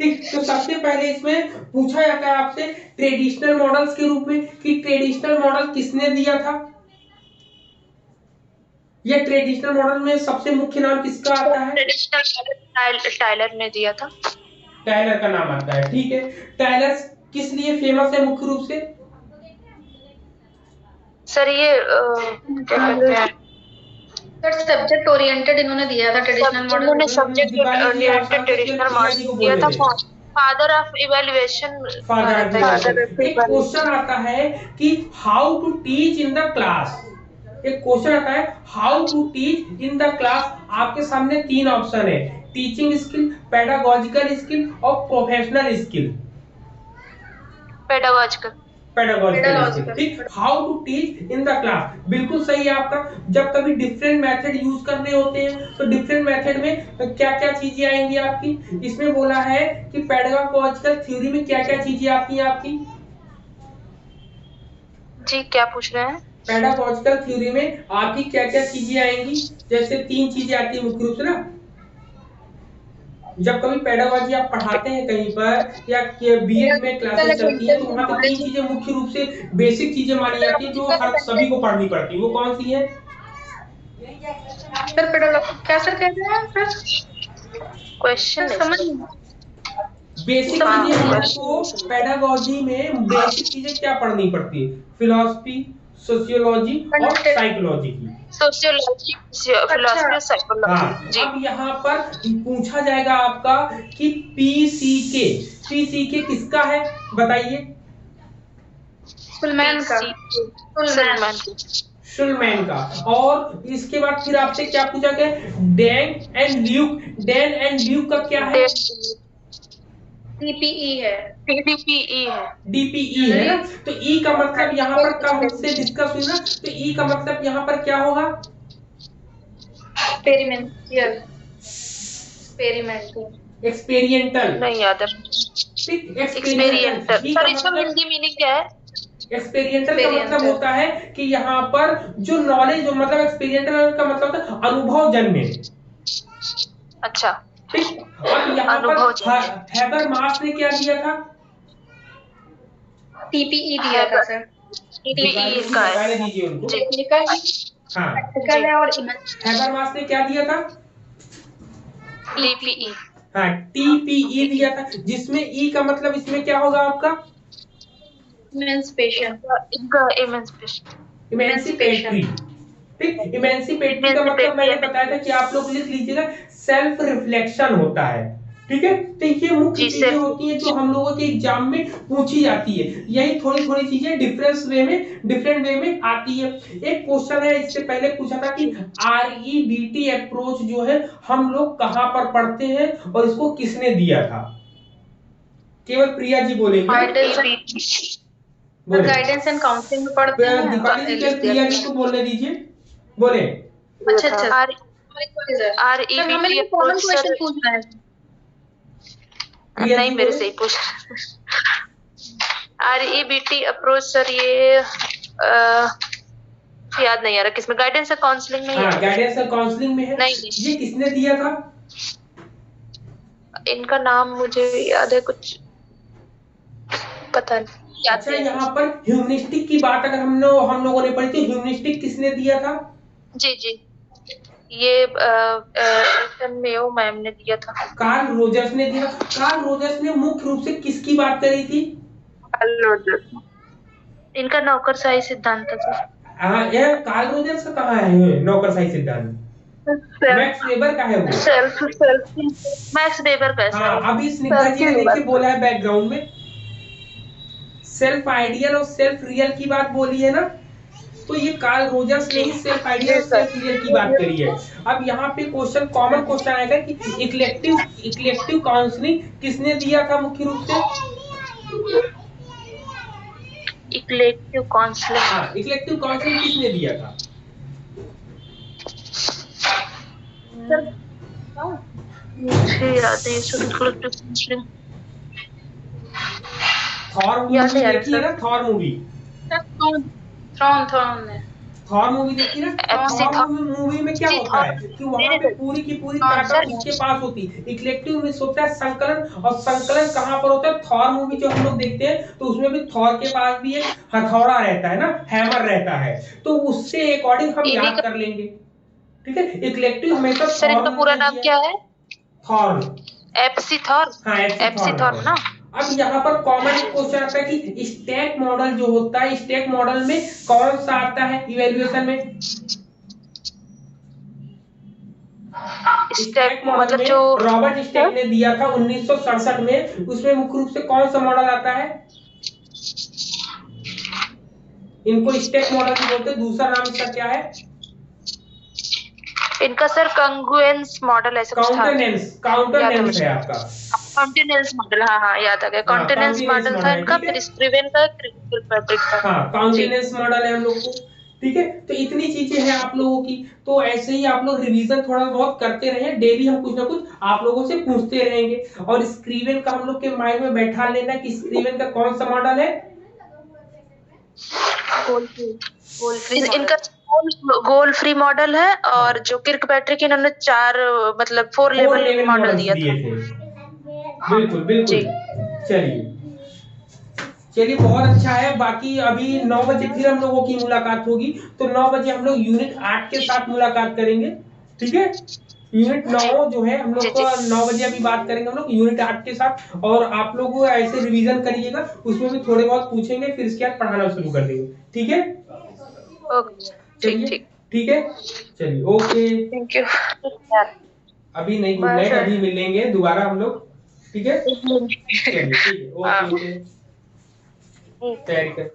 ठीक, तो सबसे पहले इसमें पूछा जाता है आपसे ट्रेडिशनल मॉडल्स के रूप में कि ट्रेडिशनल मॉडल किसने दिया था। ये ट्रेडिशनल मॉडल में सबसे मुख्य नाम किसका आता है? ट्रेडिशनल टाइलर ने दिया था। टाइलर का नाम आता है, ठीक है। टाइलर किस लिए फेमस है मुख्य रूप से? सर ये क्या कहते हैं, सब्जेक्ट ओरिएंटेड इन्होंने दिया था ट्रेडिशनल मॉडल। इन्होंने सब्जेक्ट दीपाली जी आप oriented traditional Priya ji model को दिया बोल था। रहे थे। Father of evaluation. एक क्वेश्चन आता है कि how to teach in the class. एक क्वेश्चन आता है how to teach in the class. आपके सामने 3 ऑप्शन है, टीचिंग स्किल, पेडागोजिकल स्किल और प्रोफेशनल स्किल। पेडागोजिकल स्किल, ठीक। How to teach in the class बिल्कुल सही है आपका। जब कभी डिफरेंट मेथड यूज करने होते हैं तो डिफरेंट मेथड में क्या क्या चीजें आएंगी आपकी। इसमें बोला है कि पेडागोजिकल थ्योरी में क्या क्या चीजें आती हैं आपकी। जी क्या पूछ रहे हैं? पेडागोजिकल थ्योरी में आपकी क्या क्या चीजें आएंगी। जैसे 3 चीजें आती है मुख्य रूप से ना। जब कभी पेडागोजी आप पढ़ाते हैं कहीं पर या बीएड में क्लासेस चलती है तो वहां पे 3 चीजें मुख्य रूप से बेसिक चीजें मानी जाती है जो हर सभी को पढ़नी पड़ती है। वो कौन सी है? सर पेडोलॉजी क्या सर कह रहे हैं सर? क्वेश्चन समझ नहीं। बेसिक चीजें हमको पेडागोजी में बेसिक चीजें क्या पढ़नी पड़ती है? फिलॉसफी, सोशियोलॉजी और साइकोलॉजी की। Sociology, philosophy, psychology. हाँ, अब यहाँ पर पूछा जाएगा आपका कि पीसीके किसका है बताइए। शुलमैन का। और इसके बाद फिर आपसे क्या पूछा गया? डेन एंड ल्यूक का क्या है? डीपीई है। डीपीई है ना। तो ई का मतलब यहाँ पर कब हमसे डिस्कस हुई ना, तो ई का मतलब यहाँ पर क्या होगा? एक्सपेरिमेंटल। नहीं याद है। एक्सपेरिमेंटल। सर इसका हिंदी मीनिंग क्या है? एक्सपेरिमेंटल का मतलब होता है कि यहाँ पर जो नॉलेज मतलब एक्सपेरिमेंटल का मतलब होता है अनुभव जन्य। अच्छा, ठीक। अब यहाँ पर हैबरमास ने क्या दिया था? टीपीई दिया था सर। टीपीई का है। दीजिए उनको। हाँ, और हैबरमास ने क्या दिया था? टीपीई। हाँ, टीपीई दिया था, जिसमें ई का मतलब इसमें क्या होगा आपका? इमेंसिपेटरी। ठीक, इमेंसिपेटरी का मतलब मैंने बताया था कि आप लोग लिख लीजिएगा, सेल्फ रिफ्लेक्शन होता है। ठीक है, तो ये मुख्य चीजें होती हैं जो हम लोगों के एग्जाम में पूछी जाती है। यही थोड़ी थोड़ी चीजें डिफरेंट वे में आती है। एक क्वेश्चन है इससे पहले पूछा था कि REBT अप्रोच जो है हम लोग कहां पर पढ़ते हैं और इसको किसने दिया था? केवल प्रिया जी बोलेंगे। गाइडेंस एंड काउंसलिंग में पढ़ते हैं। दीपाली जी के प्रिया जी को बोलने दीजिए, बोले। अच्छा REBT अप्रोच सर पूछ रहे हैं। नहीं मेरे से ही पूछ। REBT अप्रोच सर ये याद नहीं आ रहा किसमें, गाइडेंस और काउंसलिंग में। हाँ, गाइडेंस और काउंसलिंग में है। नहीं। ये किसने दिया था? इनका नाम मुझे याद है, कुछ पता नहीं। अच्छा, यहाँ पर ह्यूमनिस्टिक की बात अगर हम लोगों ने पढ़ी थी, ह्यूमनिस्टिक किसने दिया था? जी ये मेयो मैम ने दिया था। कार्ल रोजर्स ने दिया। कार्ल रोजर्स ने मुख्य रूप से किसकी बात करी थी? कार्ल रोजर्स इनका नौकरशाही सिद्धांत था। हाँ, यह कार्ल रोजर्स का कहाँ है नौकरशाही सिद्धांत? मैक्स वेबर का है वो। मैक्स वेबर का। हाँ, अभी स्निग्धा जी ने देखिए बोला है बैकग्राउंड में, सेल्फ आइडियल और सेल्फ रियल की बात बोली है ना, तो ये कार्ल रोजर्स ने ही सेल्फ आइडियल और सेल्फ रियल की बात करी है। अब यहाँ पे क्वेश्चन कॉमन क्वेश्चन आएगा कि इक्लेक्टिव काउंसलिंग किसने दिया था मुख्य रूप से? इक्लेक्टिव काउंसलिंग। हाँ, इक्लेक्टिव काउंसलिंग किसने दिया था? मुझे याद है इक्लेक्टिव काउंसलिंग। थॉर मूवी देखी है ना? थॉर मूवी देखी ना? थॉर मूवी में क्या होता है कि वहां पे पूरी की पूरी ताकत किसके पास होती है? इक्लेक्टिव में होता है संकलन, और संकलन कहां पर होता है? थॉर मूवी जो हम लोग देखते हैं तो उसमें भी थॉर के पास भी एक हथौड़ा रहता है ना, हैमर रहता है, तो उससे अकॉर्डिंग हम याद कर लेंगे। ठीक है। इक्लेक्टिव हमेशा सर इनका पूरा नाम क्या है? थॉर्न। FC thorn. हाँ, एफसी थॉर्न ना। अब यहाँ पर कॉमन एक क्वेश्चन आता है कि स्टैक मॉडल जो होता है, स्टैक मॉडल में कौन सा आता है इवैल्यूएशन में? स्टैक मॉडल मतलब में जो रॉबर्ट स्टैक ने दिया था 1967 में, उसमें मुख्य रूप से कौन सा मॉडल आता है? इनको स्टैक मॉडल भी बोलते हैं, दूसरा नाम इसका क्या है? इनका सर कंगुएंस मॉडल ऐसा कुछ था। काउंटरनेंस है आपका। कॉन्टिनेंस मॉडल, हाँ याद आ गया। कॉन्टिनेंस मॉडल था इनका, फिर स्क्रीवेन का, किर्कपैट्रिक का। हाँ, कॉन्टिनेंस मॉडल है हम लोग को। ठीक है, तो इतनी चीजें हैं आप लोगों की। तो ऐसे ही आप लोग रिवीजन थोड़ा बहुत करते रहे, डेली हम कुछ ना कुछ आप लोगों से पूछते रहेंगे। और स्क्रीवेन का हम लोग के माइंड में बैठा लेना कि स्क्रीवेन का कौन सा मॉडल है? इनका गोल फ्री मॉडल है, और जो किर्कपैट्रिक इन्होंने 4 मतलब 4 लेवल मॉडल दिया था। बिल्कुल बिल्कुल। चलिए बहुत अच्छा है। बाकी अभी 9 बजे फिर हम लोगों की मुलाकात होगी, तो 9 बजे हम लोग यूनिट 8 के साथ मुलाकात करेंगे। ठीक है, यूनिट 9 जो है हम लोग को 9 बजे अभी बात करेंगे हम लोग यूनिट 8 के साथ। और आप लोग ऐसे रिवीजन करिएगा, उसमें भी थोड़े बहुत पूछेंगे, फिर इसके बाद पढ़ाना शुरू कर देंगे। ठीक है, चलिए ठीक है, चलिए ओके, थैंक यू। अभी नहीं, गुड नाइट, अभी मिलेंगे दोबारा हम लोग। ठीक है, चलिए ठीक है, ओके ओके, तैयारी कर।